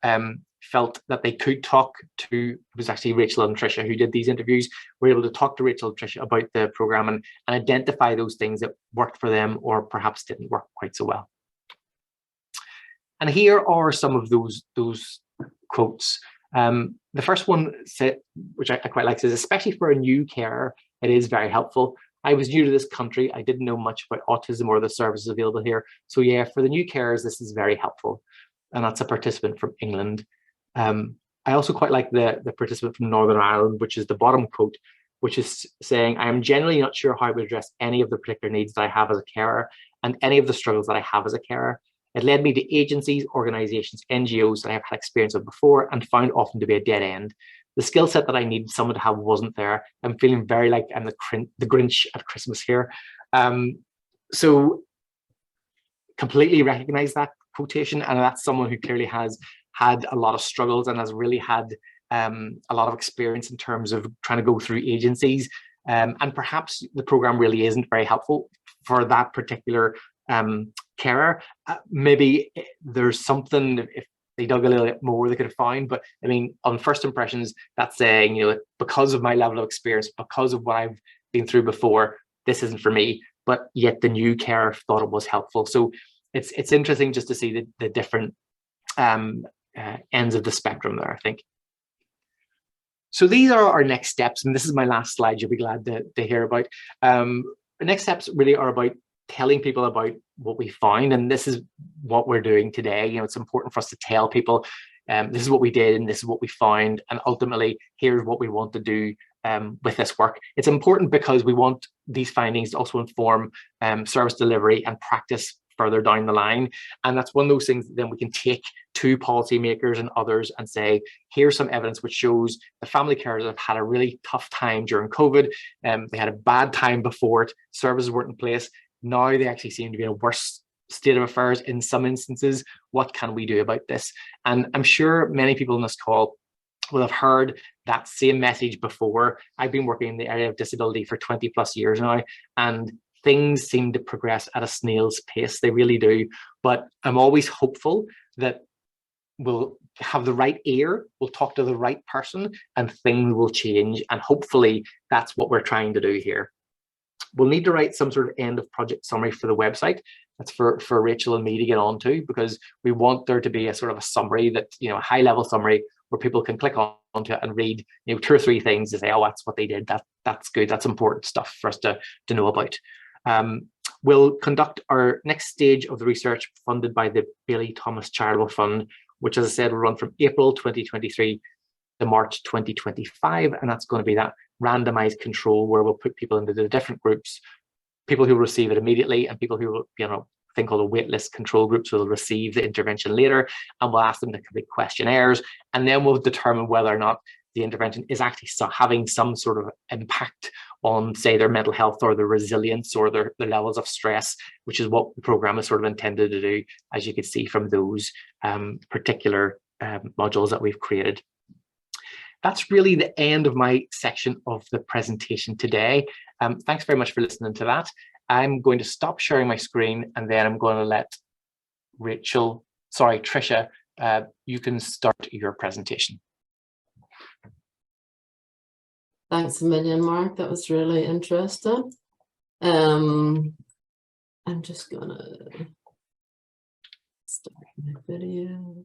felt that they could talk to, it was actually Rachel and Tricia who did these interviews, were able to talk to Rachel and Tricia about the program and identify those things that worked for them or perhaps didn't work quite so well. And here are some of those quotes. The first one, which I quite like, says, especially for a new carer, it is very helpful. I was new to this country. I didn't know much about autism or the services available here. So yeah, for the new carers, this is very helpful. And that's a participant from England. I also quite like the participant from Northern Ireland, which is the bottom quote, which is saying, I am generally not sure how I would address any of the particular needs that I have as a carer and any of the struggles that I have as a carer. It led me to agencies, organizations, NGOs that I have had experience of before and found often to be a dead end. The skill set that I needed someone to have wasn't there. I'm feeling very like I'm the Grinch at Christmas here. So completely recognize that quotation, and that's someone who clearly has had a lot of struggles and has really had a lot of experience in terms of trying to go through agencies, and perhaps the program really isn't very helpful for that particular carer. Maybe there's something, if they dug a little bit more, they could have found. But I mean, on first impressions, that's saying, you know, because of my level of experience, because of what I've been through before, this isn't for me. But yet the new carer thought it was helpful. So it's interesting just to see the different ends of the spectrum there, I think. So these are our next steps, and this is my last slide you'll be glad to hear about. The next steps really are about telling people about what we find, and this is what we're doing today. You know, it's important for us to tell people this is what we did and this is what we found, and ultimately here's what we want to do with this work. It's important because we want these findings to also inform service delivery and practice further down the line. And that's one of those things that then we can take to policymakers and others and say, here's some evidence which shows the family carers have had a really tough time during COVID. They had a bad time before it, services weren't in place. Now they actually seem to be in a worse state of affairs in some instances. What can we do about this? And I'm sure many people in this call will have heard that same message before. I've been working in the area of disability for 20 plus years now, and things seem to progress at a snail's pace. They really do. But I'm always hopeful that we'll have the right ear, we'll talk to the right person, and things will change. And hopefully that's what we're trying to do here. We'll need to write some sort of end of project summary for the website. That's for Rachel and me to get onto, because we want there to be a sort of a summary that, a high level summary where people can click onto it and read, 2 or 3 things to say, oh, that's what they did. That's good. That's important stuff for us to know about. We'll conduct our next stage of the research funded by the Baillie Thomas Charitable Fund, which, as I said, will run from April 2023 to March 2025. And that's going to be that randomized control where we'll put people into the different groups, people who receive it immediately and people who will, thing called a waitlist control groups will receive the intervention later, and we'll ask them to complete questionnaires, and then we'll determine whether or not the intervention is actually having some sort of impact on, say, their mental health or their resilience or their levels of stress, which is what the program is sort of intended to do, as you can see from those particular modules that we've created. That's really the end of my section of the presentation today. Thanks very much for listening to that. I'm going to stop sharing my screen, and then I'm going to let Tricia, you can start your presentation. Thanks a million, Mark. That was really interesting. I'm just gonna start my video.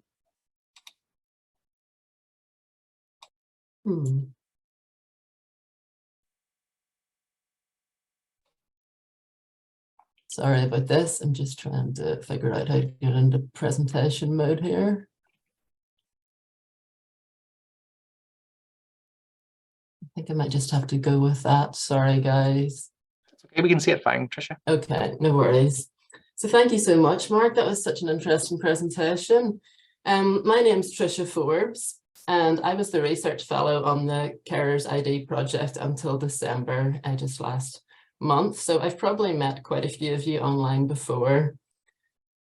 Sorry about this. I'm just trying to figure out how to get into presentation mode here. I think I might just have to go with that. Sorry, guys. It's okay, we can see it fine, Tricia. Okay, no worries. So thank you so much, Mark. That was such an interesting presentation. My name's Tricia Forbes, and I was the research fellow on the Carers ID project until December, just last month. So I've probably met quite a few of you online before.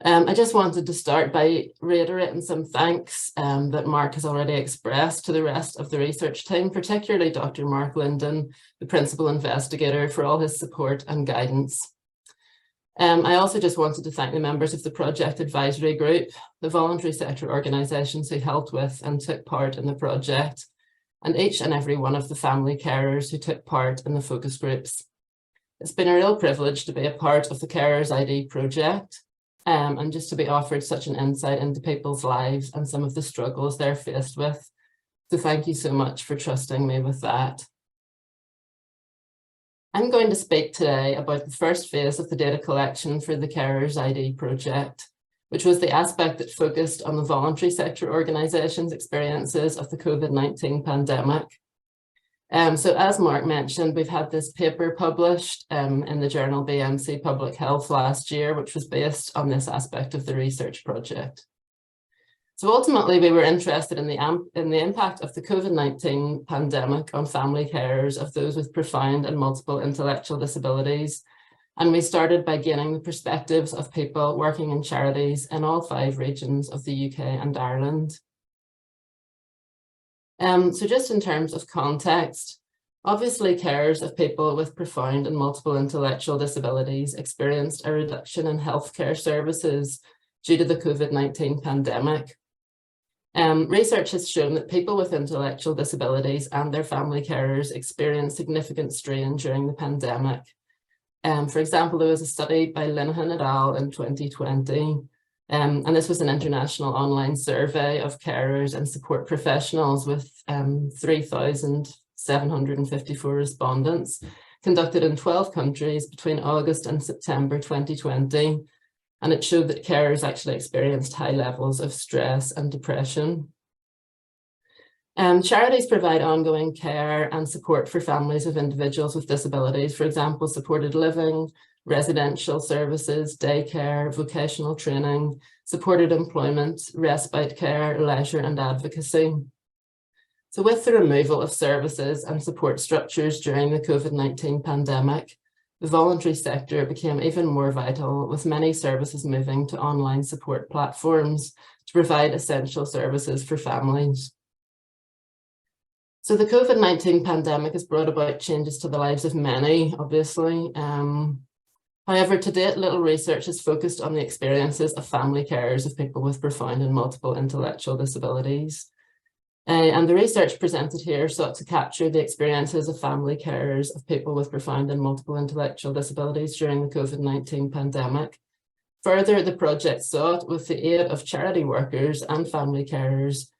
I just wanted to start by reiterating some thanks that Mark has already expressed to the rest of the research team, particularly Dr. Mark Linden, the principal investigator, for all his support and guidance. I also just wanted to thank the members of the project advisory group, the voluntary sector organisations who helped with and took part in the project, and each and every one of the family carers who took part in the focus groups. It's been a real privilege to be a part of the Carers ID project, and just to be offered such an insight into people's lives and some of the struggles they're faced with. So thank you so much for trusting me with that. I'm going to speak today about the first phase of the data collection for the Carers ID project, which was the aspect that focused on the voluntary sector organisations' experiences of the COVID-19 pandemic. So as Mark mentioned, we've had this paper published in the journal BMC Public Health last year, which was based on this aspect of the research project. So ultimately, we were interested in the impact of the COVID-19 pandemic on family carers of those with profound and multiple intellectual disabilities. And we started by gaining the perspectives of people working in charities in all 5 regions of the UK and Ireland. So just in terms of context, obviously carers of people with profound and multiple intellectual disabilities experienced a reduction in healthcare services due to the COVID-19 pandemic. Research has shown that people with intellectual disabilities and their family carers experienced significant strain during the pandemic. For example, there was a study by Linehan et al. In 2020, and this was an international online survey of carers and support professionals with 3,754 respondents conducted in 12 countries between August and September 2020. And it showed that carers actually experienced high levels of stress and depression. Charities provide ongoing care and support for families of individuals with disabilities, for example, supported living, residential services, daycare, vocational training, supported employment, respite care, leisure and advocacy. So with the removal of services and support structures during the COVID-19 pandemic, the voluntary sector became even more vital, with many services moving to online support platforms to provide essential services for families. So the COVID-19 pandemic has brought about changes to the lives of many, obviously. However, to date, little research is focused on the experiences of family carers of people with profound and multiple intellectual disabilities. And the research presented here sought to capture the experiences of family carers of people with profound and multiple intellectual disabilities during the COVID-19 pandemic. Further, the project sought, with the aid of charity workers and family carers,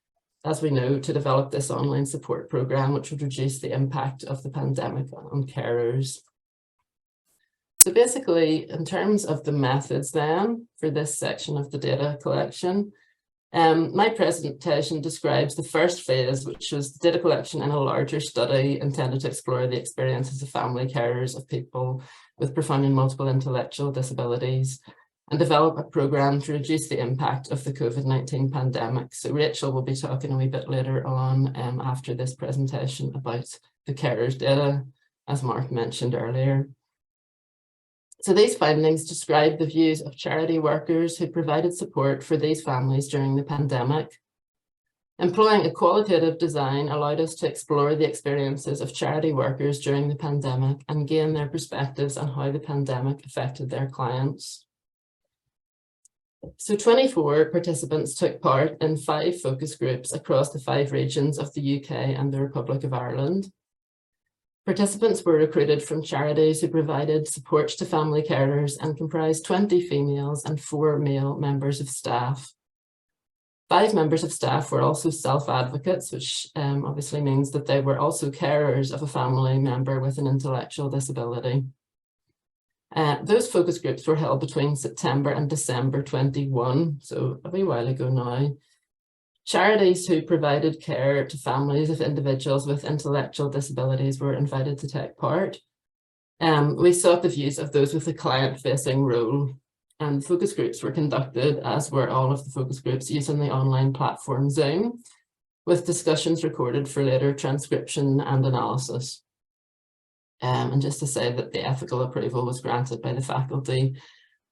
as we know, to develop this online support program, which would reduce the impact of the pandemic on carers. So basically, in terms of the methods then, for this section of the data collection, my presentation describes the first phase, which was the data collection in a larger study intended to explore the experiences of family carers of people with profound and multiple intellectual disabilities and develop a programme to reduce the impact of the COVID-19 pandemic. So Rachel will be talking a wee bit later on after this presentation about the carers data, as Mark mentioned earlier. So these findings describe the views of charity workers who provided support for these families during the pandemic. Employing a qualitative design allowed us to explore the experiences of charity workers during the pandemic and gain their perspectives on how the pandemic affected their clients. So 24 participants took part in 5 focus groups across the 5 regions of the UK and the Republic of Ireland. Participants were recruited from charities who provided support to family carers and comprised 20 females and 4 male members of staff. 5 members of staff were also self-advocates, which obviously means that they were also carers of a family member with an intellectual disability. Those focus groups were held between September and December 21, so a wee while ago now. Charities who provided care to families of individuals with intellectual disabilities were invited to take part. We sought the views of those with a client-facing role, and focus groups were conducted, as were all of the focus groups, using the online platform Zoom, with discussions recorded for later transcription and analysis. And just to say that the ethical approval was granted by the Faculty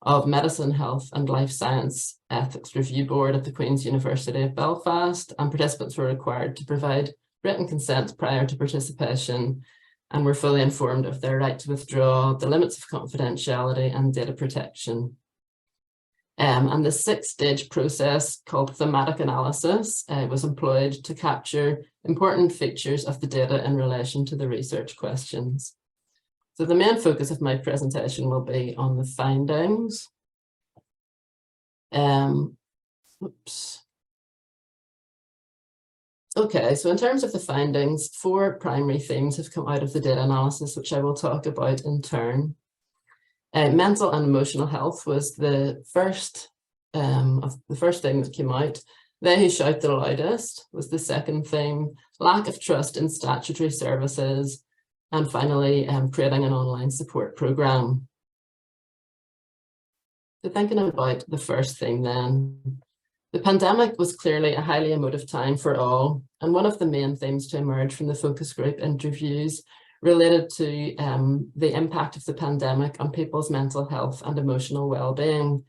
of Medicine, Health and Life Science Ethics Review Board at the Queen's University of Belfast, and participants were required to provide written consent prior to participation and were fully informed of their right to withdraw, the limits of confidentiality and data protection. And the 6-stage process called thematic analysis was employed to capture important features of the data in relation to the research questions. So the main focus of my presentation will be on the findings. Okay, so in terms of the findings, 4 primary themes have come out of the data analysis, which I will talk about in turn. Mental and emotional health was the first thing that came out. They who shout the loudest was the second theme. Lack of trust in statutory services. And finally, creating an online support programme. So thinking about the first thing then, the pandemic was clearly a highly emotive time for all, and one of the main themes to emerge from the focus group interviews related to the impact of the pandemic on people's mental health and emotional well-being,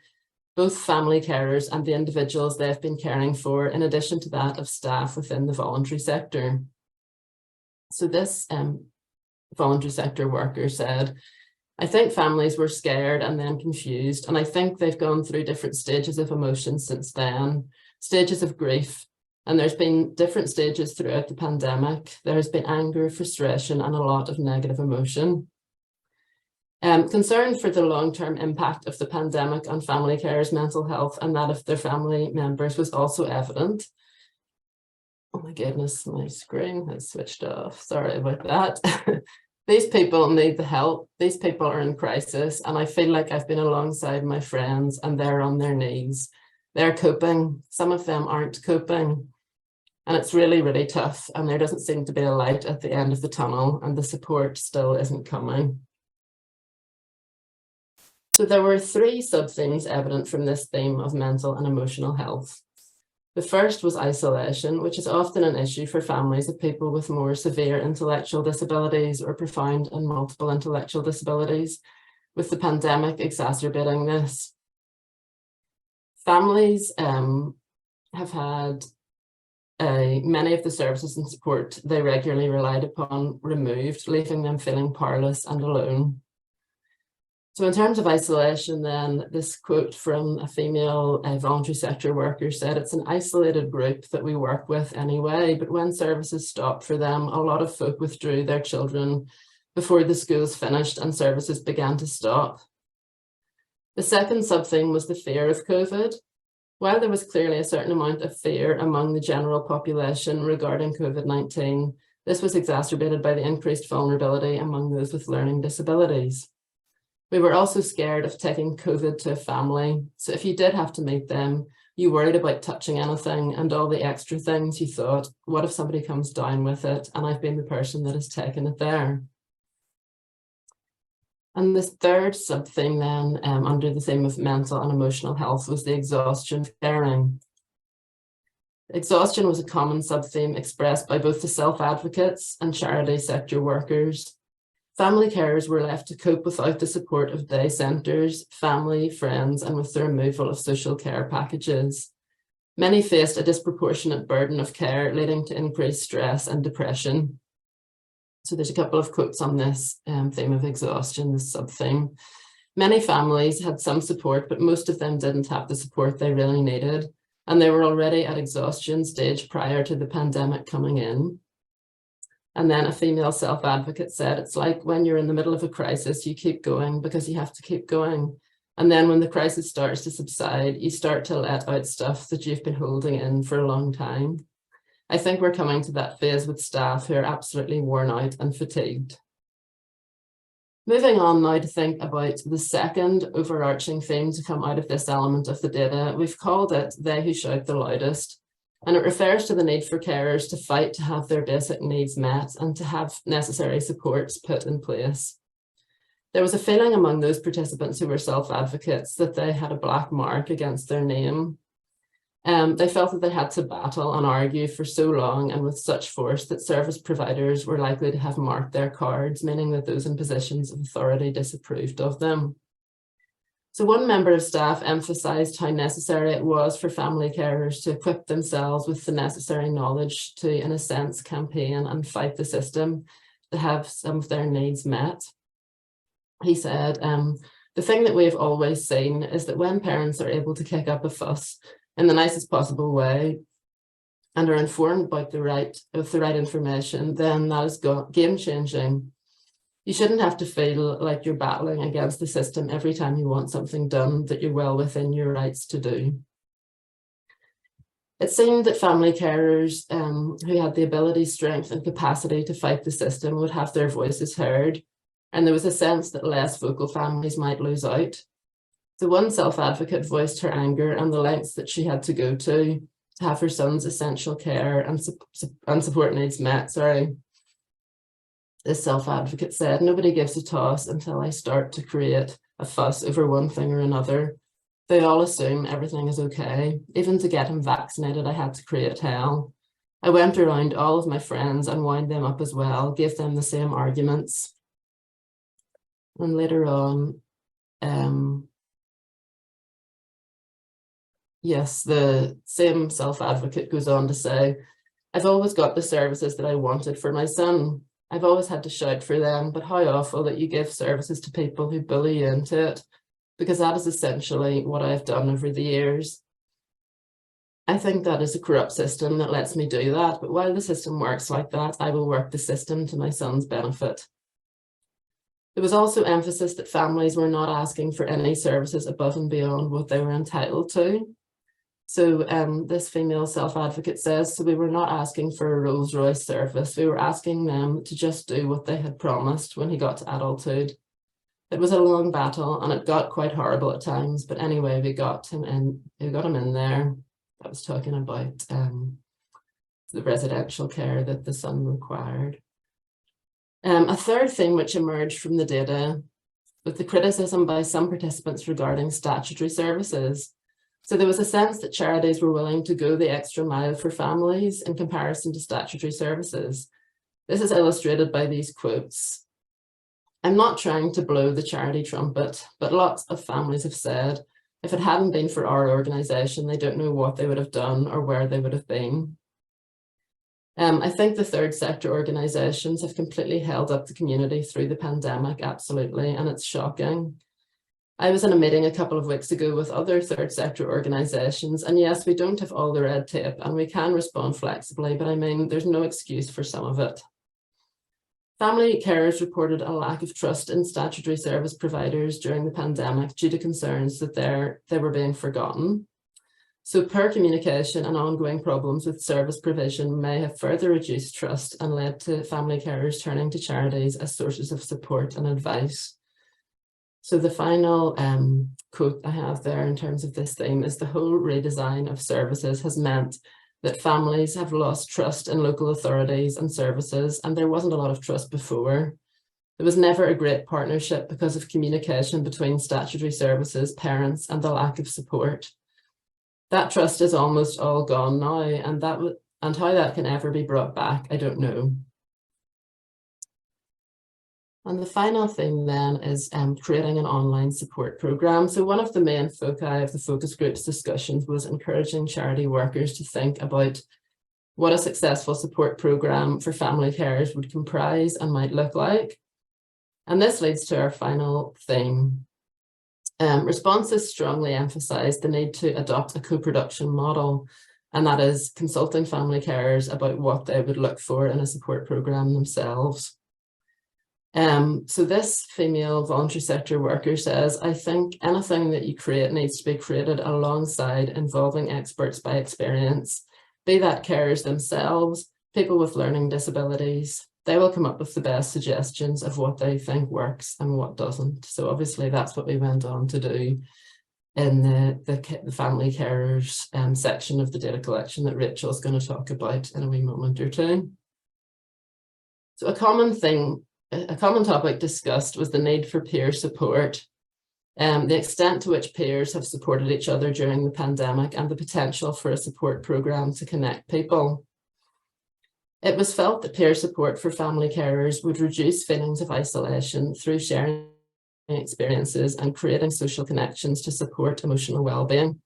both family carers and the individuals they've been caring for, in addition to that of staff within the voluntary sector. So this voluntary sector worker said, I think families were scared and then confused, and I think they've gone through different stages of emotion since then, stages of grief, and there's been different stages throughout the pandemic. There has been anger, frustration, and a lot of negative emotion. Concern for the long-term impact of the pandemic on family carers' mental health and that of their family members was also evident. Oh my goodness, my screen has switched off. Sorry about that. These people need the help. These people are in crisis, and I feel like I've been alongside my friends and they're on their knees. They're coping. Some of them aren't coping. And it's really, really tough. And there doesn't seem to be a light at the end of the tunnel, and the support still isn't coming. So there were 3 sub-themes evident from this theme of mental and emotional health. The first was isolation, which is often an issue for families of people with more severe intellectual disabilities or profound and multiple intellectual disabilities, with the pandemic exacerbating this. Families have had many of the services and support they regularly relied upon removed, leaving them feeling powerless and alone. So in terms of isolation, then, this quote from a female voluntary sector worker said, "It's an isolated group that we work with anyway, but when services stopped for them, a lot of folk withdrew their children before the schools finished and services began to stop." The second sub-theme was the fear of COVID. While there was clearly a certain amount of fear among the general population regarding COVID-19, this was exacerbated by the increased vulnerability among those with learning disabilities. We were also scared of taking COVID to a family. So if you did have to meet them, you worried about touching anything and all the extra things. You thought, what if somebody comes down with it? And I've been the person that has taken it there. And this third sub-theme then, under the theme of mental and emotional health, was the exhaustion of caring. Exhaustion was a common sub-theme expressed by both the self-advocates and charity sector workers. Family carers were left to cope without the support of day centres, family, friends, and with the removal of social care packages. Many faced a disproportionate burden of care, leading to increased stress and depression. So there's a couple of quotes on this theme of exhaustion, this sub-theme. Many families had some support, but most of them didn't have the support they really needed, and they were already at exhaustion stage prior to the pandemic coming in. And then a female self-advocate said, "It's like when you're in the middle of a crisis, you keep going because you have to keep going. And then when the crisis starts to subside, you start to let out stuff that you've been holding in for a long time." I think we're coming to that phase with staff who are absolutely worn out and fatigued. Moving on now to think about the second overarching theme to come out of this element of the data, we've called it "They Who Shout the Loudest." And it refers to the need for carers to fight to have their basic needs met and to have necessary supports put in place. There was a feeling among those participants who were self-advocates that they had a black mark against their name. They felt that they had to battle and argue for so long and with such force that service providers were likely to have marked their cards, meaning that those in positions of authority disapproved of them. So one member of staff emphasised how necessary it was for family carers to equip themselves with the necessary knowledge to, in a sense, campaign and fight the system to have some of their needs met. He said, "The thing that we've always seen is that when parents are able to kick up a fuss in the nicest possible way and are informed about the right information, then that is game-changing. You shouldn't have to feel like you're battling against the system every time you want something done that you're well within your rights to do." It seemed that family carers who had the ability, strength, and capacity to fight the system would have their voices heard, and there was a sense that less vocal families might lose out. So one self-advocate voiced her anger and the lengths that she had to go to have her son's essential care and support needs met. This self-advocate said, "Nobody gives a toss until I start to create a fuss over one thing or another. They all assume everything is okay. Even to get him vaccinated, I had to create hell. I went around all of my friends and wound them up as well, gave them the same arguments." And later on, yes, the same self-advocate goes on to say, "I've always got the services that I wanted for my son. I've always had to shout for them, but how awful that you give services to people who bully you into it, because that is essentially what I've done over the years. I think that is a corrupt system that lets me do that, but while the system works like that, I will work the system to my son's benefit." There was also emphasis that families were not asking for any services above and beyond what they were entitled to. So this female self-advocate says, "So we were not asking for a Rolls-Royce service. We were asking them to just do what they had promised when he got to adulthood. It was a long battle and it got quite horrible at times, but anyway, we got him in there." I was talking about the residential care that the son required. A third thing which emerged from the data was the criticism by some participants regarding statutory services. So there was a sense that charities were willing to go the extra mile for families in comparison to statutory services. This is illustrated by these quotes. I'm not trying to blow the charity trumpet, but lots of families have said, if it hadn't been for our organisation, they don't know what they would have done or where they would have been. I think the third sector organisations have completely held up the community through the pandemic, absolutely, and it's shocking. I was in a meeting a couple of weeks ago with other third sector organisations, and yes, we don't have all the red tape and we can respond flexibly, but I mean, there's no excuse for some of it. Family carers reported a lack of trust in statutory service providers during the pandemic due to concerns that they were being forgotten. So poor communication and ongoing problems with service provision may have further reduced trust and led to family carers turning to charities as sources of support and advice. So the final quote I have there in terms of this theme is the whole redesign of services has meant that families have lost trust in local authorities and services, and there wasn't a lot of trust before. There was never a great partnership because of communication between statutory services, parents, and the lack of support. That trust is almost all gone now, and how that can ever be brought back, I don't know. And the final thing then is creating an online support programme. So one of the main foci of the focus group's discussions was encouraging charity workers to think about what a successful support programme for family carers would comprise and might look like. And this leads to our final theme. Responses strongly emphasised the need to adopt a co-production model, and that is consulting family carers about what they would look for in a support programme themselves. So this female voluntary sector worker says, I think anything that you create needs to be created alongside involving experts by experience, be that carers themselves, people with learning disabilities. They will come up with the best suggestions of what they think works and what doesn't. So obviously that's what we went on to do in the family carers section of the data collection that Rachel's going to talk about in a wee moment or two. So a common topic discussed was the need for peer support, the extent to which peers have supported each other during the pandemic, and the potential for a support programme to connect people. It was felt that peer support for family carers would reduce feelings of isolation through sharing experiences and creating social connections to support emotional well-being.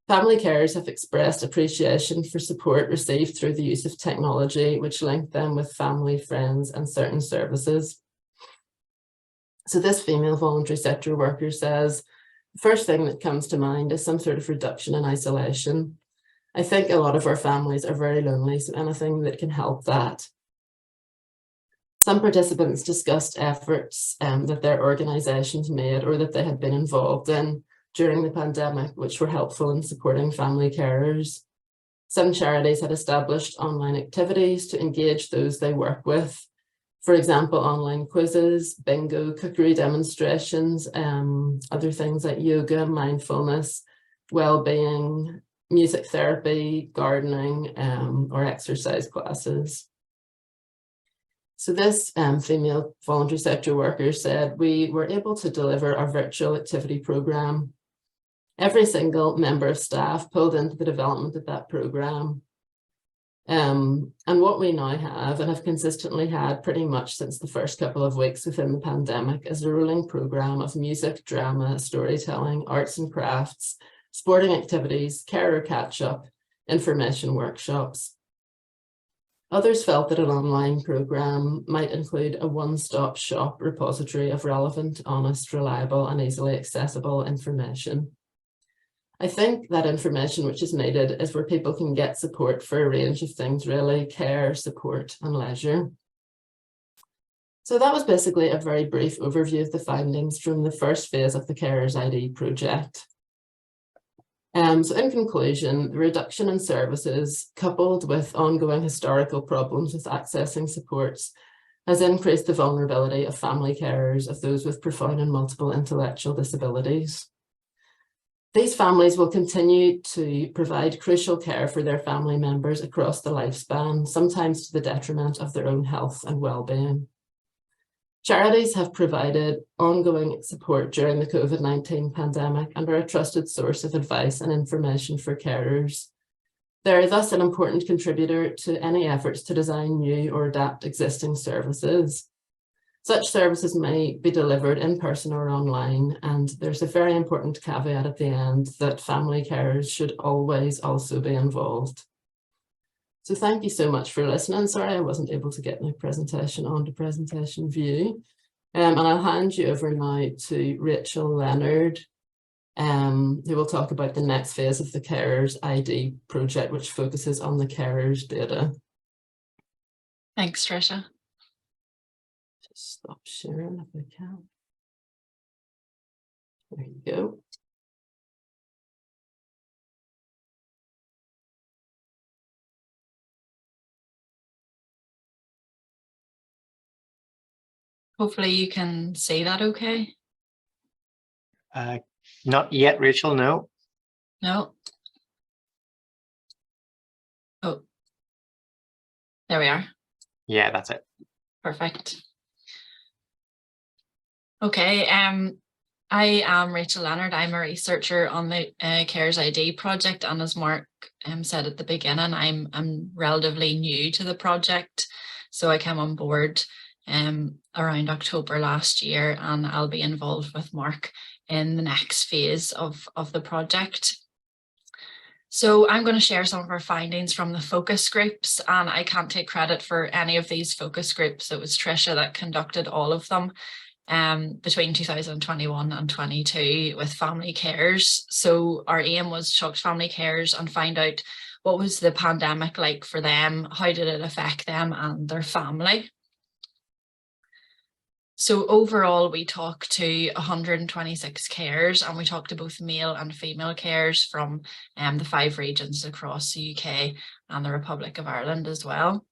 Family carers have expressed appreciation for support received through the use of technology, which linked them with family, friends, and certain services. So this female voluntary sector worker says, the first thing that comes to mind is some sort of reduction in isolation. I think a lot of our families are very lonely, so anything that can help that. Some participants discussed efforts that their organisations made or that they had been involved in during the pandemic, which were helpful in supporting family carers. Some charities had established online activities to engage those they work with. For example, online quizzes, bingo, cookery demonstrations, other things like yoga, mindfulness, well-being, music therapy, gardening, or exercise classes. So this female voluntary sector worker said, we were able to deliver our virtual activity programme. Every single member of staff pulled into the development of that programme. And what we now have, and have consistently had pretty much since the first couple of weeks within the pandemic, is a rolling programme of music, drama, storytelling, arts and crafts, sporting activities, carer catch-up, information workshops. Others felt that an online programme might include a one-stop shop repository of relevant, honest, reliable and easily accessible information. I think that information which is needed is where people can get support for a range of things really, care, support and leisure. So that was basically a very brief overview of the findings from the first phase of the Carers ID project. So in conclusion, the reduction in services coupled with ongoing historical problems with accessing supports has increased the vulnerability of family carers of those with profound and multiple intellectual disabilities. These families will continue to provide crucial care for their family members across the lifespan, sometimes to the detriment of their own health and well-being. Charities have provided ongoing support during the COVID-19 pandemic and are a trusted source of advice and information for carers. They are thus an important contributor to any efforts to design new or adapt existing services. Such services may be delivered in person or online, and there's a very important caveat at the end that family carers should always also be involved. So thank you so much for listening. Sorry I wasn't able to get my presentation onto presentation view. And I'll hand you over now to Rachel Leonard, who will talk about the next phase of the Carers ID project, which focuses on the carers data. Thanks, Trisha. Just stop sharing if I can. There you go. Hopefully you can see that okay. Not yet, Rachel, no. No. Oh, there we are. Yeah, that's it. Perfect. Okay, I am Rachel Leonard. I'm a researcher on the Carers ID project, and as Mark said at the beginning, I'm relatively new to the project. So I came on board around October last year, and I'll be involved with Mark in the next phase of the project. So I'm going to share some of our findings from the focus groups, and I can't take credit for any of these focus groups. It was Trisha that conducted all of them between 2021 and 22 with family carers. So our aim was to talk to family carers and find out what was the pandemic like for them, how did it affect them and their family. So overall, we talked to 126 carers, and we talked to both male and female carers from the 5 regions across the UK and the Republic of Ireland as well.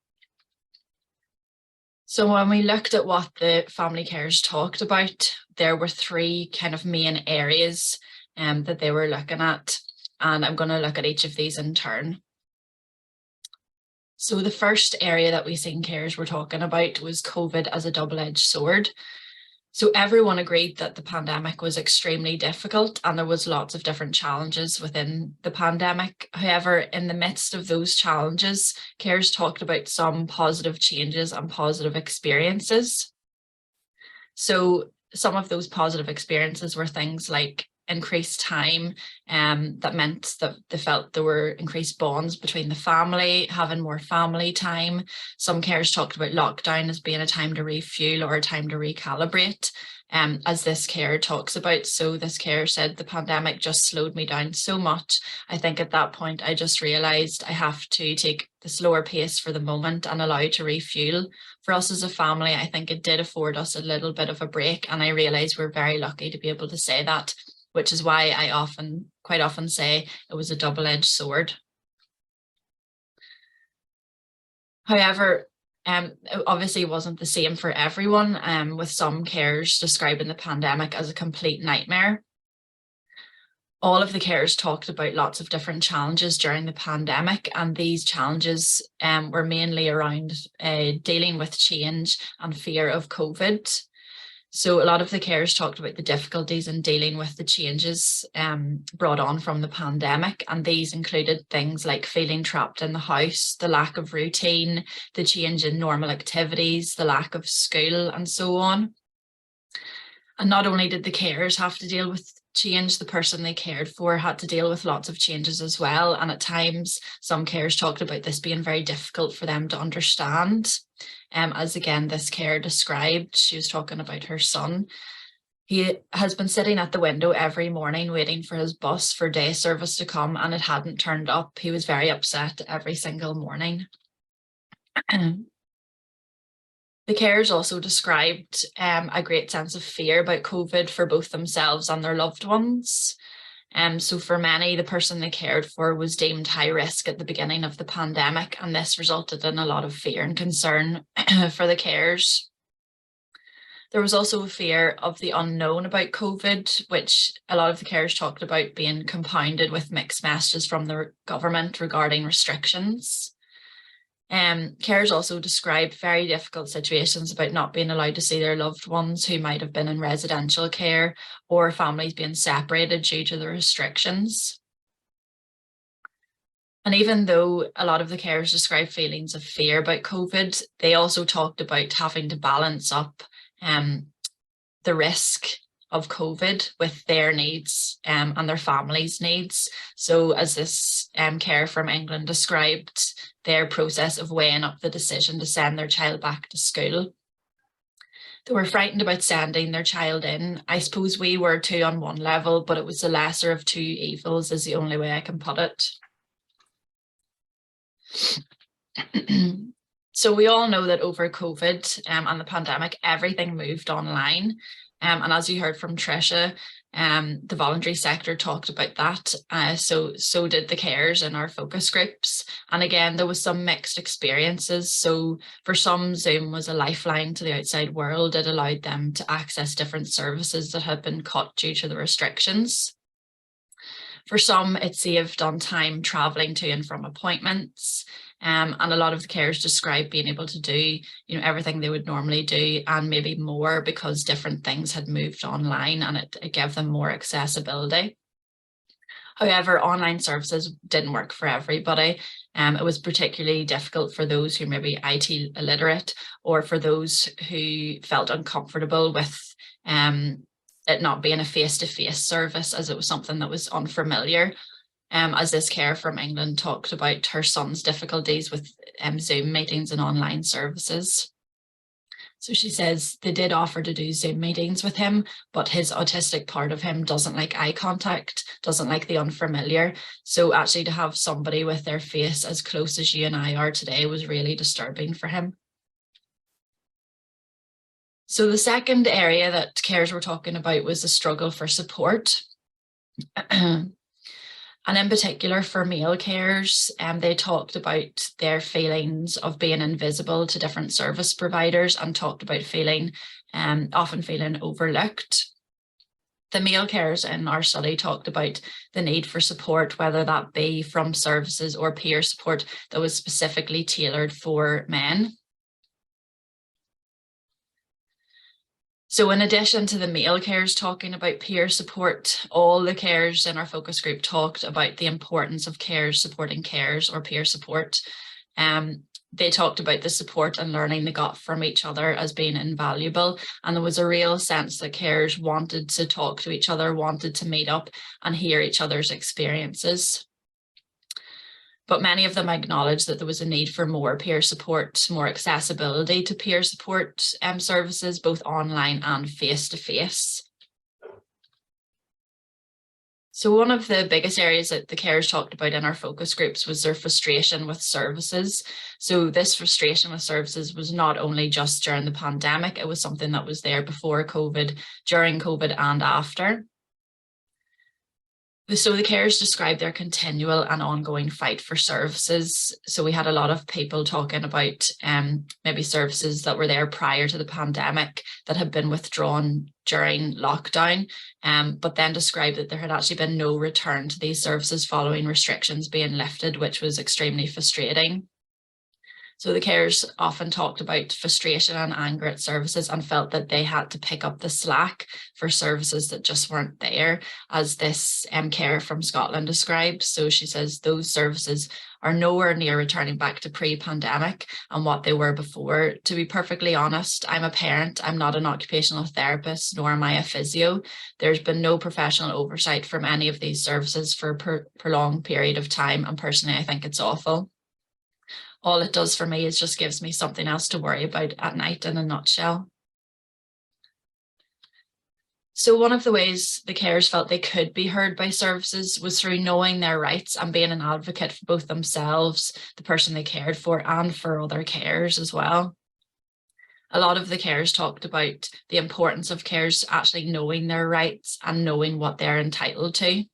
So when we looked at what the family carers talked about, there were 3 kind of main areas that they were looking at, and I'm going to look at each of these in turn. So the first area that we seen carers were talking about was COVID as a double-edged sword. So everyone agreed that the pandemic was extremely difficult and there was lots of different challenges within the pandemic. However, in the midst of those challenges, carers talked about some positive changes and positive experiences. So some of those positive experiences were things like increased time, that meant that they felt there were increased bonds between the family, having more family time. Some carers talked about lockdown as being a time to refuel or a time to recalibrate, as this carer talks about. So this carer said, the pandemic just slowed me down so much. I think at that point I just realised I have to take the slower pace for the moment and allow to refuel. For us as a family, I think it did afford us a little bit of a break, and I realise we're very lucky to be able to say that, which is why I quite often say it was a double-edged sword. However, it obviously wasn't the same for everyone, with some carers describing the pandemic as a complete nightmare. All of the carers talked about lots of different challenges during the pandemic, and these challenges were mainly around dealing with change and fear of COVID. So a lot of the carers talked about the difficulties in dealing with the changes brought on from the pandemic, and these included things like feeling trapped in the house, the lack of routine, the change in normal activities, the lack of school, and so on. And not only did the carers have to deal with change, the person they cared for had to deal with lots of changes as well. And at times, some carers talked about this being very difficult for them to understand. As again, this carer described, she was talking about her son. He has been sitting at the window every morning waiting for his bus for day service to come, and it hadn't turned up. He was very upset every single morning. The carers also described a great sense of fear about COVID for both themselves and their loved ones. So for many, the person they cared for was deemed high risk at the beginning of the pandemic, and this resulted in a lot of fear and concern for the carers. There was also a fear of the unknown about COVID, which a lot of the carers talked about being compounded with mixed messages from the government regarding restrictions. Carers also described very difficult situations about not being allowed to see their loved ones who might have been in residential care, or families being separated due to the restrictions. And even though a lot of the carers described feelings of fear about COVID, they also talked about having to balance up the risk of COVID with their needs and their families' needs. So as this carer from England described their process of weighing up the decision to send their child back to school. They were frightened about sending their child in. I suppose we were too on one level, but it was the lesser of two evils is the only way I can put it. So we all know that over COVID and the pandemic, everything moved online. And as you heard from Trisha, the voluntary sector talked about that. So did the carers in our focus groups. And again, there was some mixed experiences. So for some, Zoom was a lifeline to the outside world. It allowed them to access different services that had been cut due to the restrictions. For some, it saved on time traveling to and from appointments. And a lot of the carers described being able to do, everything they would normally do and maybe more because different things had moved online, and it gave them more accessibility. However, online services didn't work for everybody. It was particularly difficult for those who may be IT illiterate, or for those who felt uncomfortable with it not being a face-to-face service, as it was something that was unfamiliar. As this carer from England talked about her son's difficulties with Zoom meetings and online services. So she says they did offer to do Zoom meetings with him, but his autistic part of him doesn't like eye contact, doesn't like the unfamiliar. So actually to have somebody with their face as close as you and I are today was really disturbing for him. So the second area that carers were talking about was the struggle for support. And in particular for male carers, they talked about their feelings of being invisible to different service providers and talked about often feeling overlooked. The male carers in our study talked about the need for support, whether that be from services or peer support that was specifically tailored for men. So in addition to the male carers talking about peer support, all the carers in our focus group talked about the importance of carers supporting carers or peer support. They talked about the support and learning they got from each other as being invaluable. And there was a real sense that carers wanted to talk to each other, wanted to meet up and hear each other's experiences. But many of them acknowledged that there was a need for more peer support, more accessibility to peer support services, both online and face-to-face. So one of the biggest areas that the carers talked about in our focus groups was their frustration with services. So this frustration with services was not only just during the pandemic, it was something that was there before COVID, during COVID and after. So the carers described their continual and ongoing fight for services. So we had a lot of people talking about maybe services that were there prior to the pandemic that had been withdrawn during lockdown, but then described that there had actually been no return to these services following restrictions being lifted, which was extremely frustrating. So the carers often talked about frustration and anger at services and felt that they had to pick up the slack for services that just weren't there, as this carer from Scotland describes. So she says those services are nowhere near returning back to pre-pandemic and what they were before. To be perfectly honest, I'm a parent, I'm not an occupational therapist, nor am I a physio. There's been no professional oversight from any of these services for a prolonged period of time, and personally I think it's awful. All it does for me is just gives me something else to worry about at night, in a nutshell. So one of the ways the carers felt they could be heard by services was through knowing their rights and being an advocate for both themselves, the person they cared for, and for other carers as well. A lot of the carers talked about the importance of carers actually knowing their rights and knowing what they're entitled to.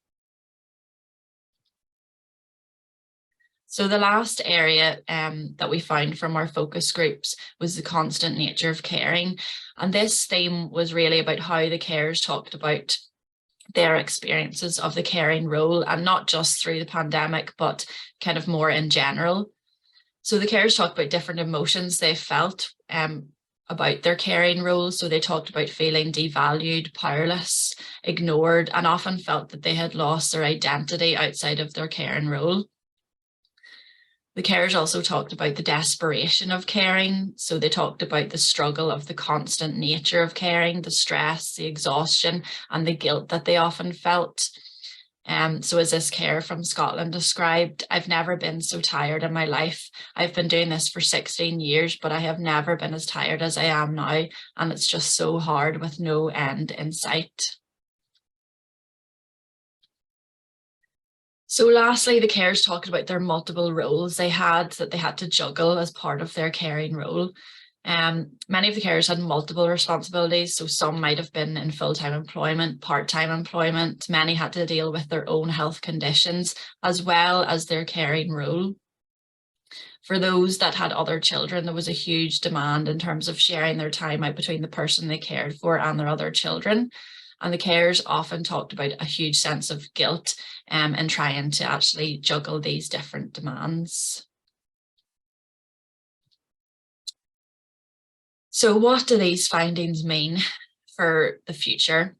So the last area that we found from our focus groups was the constant nature of caring. And this theme was really about how the carers talked about their experiences of the caring role, and not just through the pandemic, but kind of more in general. So the carers talked about different emotions they felt about their caring role. So they talked about feeling devalued, powerless, ignored, and often felt that they had lost their identity outside of their caring role. The carers also talked about the desperation of caring. So they talked about the struggle of the constant nature of caring, the stress, the exhaustion, and the guilt that they often felt. So as this carer from Scotland described, I've never been so tired in my life. I've been doing this for 16 years, but I have never been as tired as I am now. And it's just so hard with no end in sight. So lastly, the carers talked about their multiple roles they had to juggle as part of their caring role. Many of the carers had multiple responsibilities, so some might have been in full-time employment, part-time employment. Many had to deal with their own health conditions as well as their caring role. For those that had other children, there was a huge demand in terms of sharing their time out between the person they cared for and their other children. And the carers often talked about a huge sense of guilt in trying to actually juggle these different demands. So what do these findings mean for the future?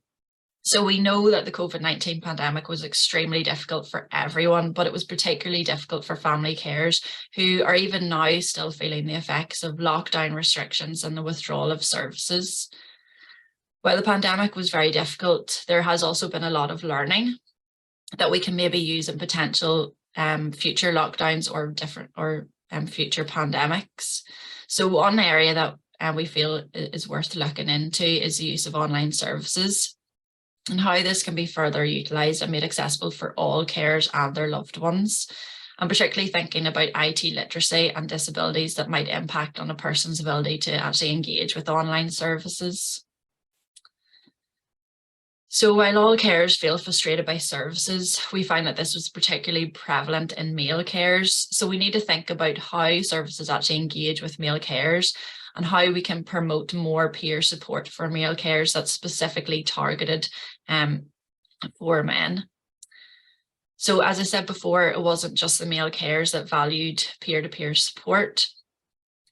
So we know that the COVID-19 pandemic was extremely difficult for everyone, but it was particularly difficult for family carers who are even now still feeling the effects of lockdown restrictions and the withdrawal of services. While the pandemic was very difficult, there has also been a lot of learning that we can maybe use in potential future lockdowns or future pandemics. So one area that we feel is worth looking into is the use of online services and how this can be further utilised and made accessible for all carers and their loved ones. I'm particularly thinking about IT literacy and disabilities that might impact on a person's ability to actually engage with online services. So while all carers feel frustrated by services, we find that this was particularly prevalent in male carers. So we need to think about how services actually engage with male carers and how we can promote more peer support for male carers that's specifically targeted for men. So as I said before, it wasn't just the male carers that valued peer-to-peer support.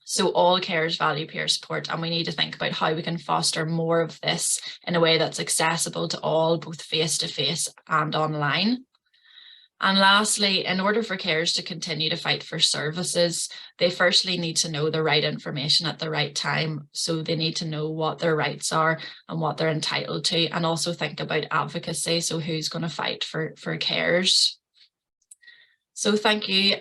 So all carers value peer support, and we need to think about how we can foster more of this in a way that's accessible to all, both face-to-face and online. And lastly, in order for carers to continue to fight for services, they firstly need to know the right information at the right time. So they need to know what their rights are and what they're entitled to, and also think about advocacy. So who's going to fight for carers? So thank you.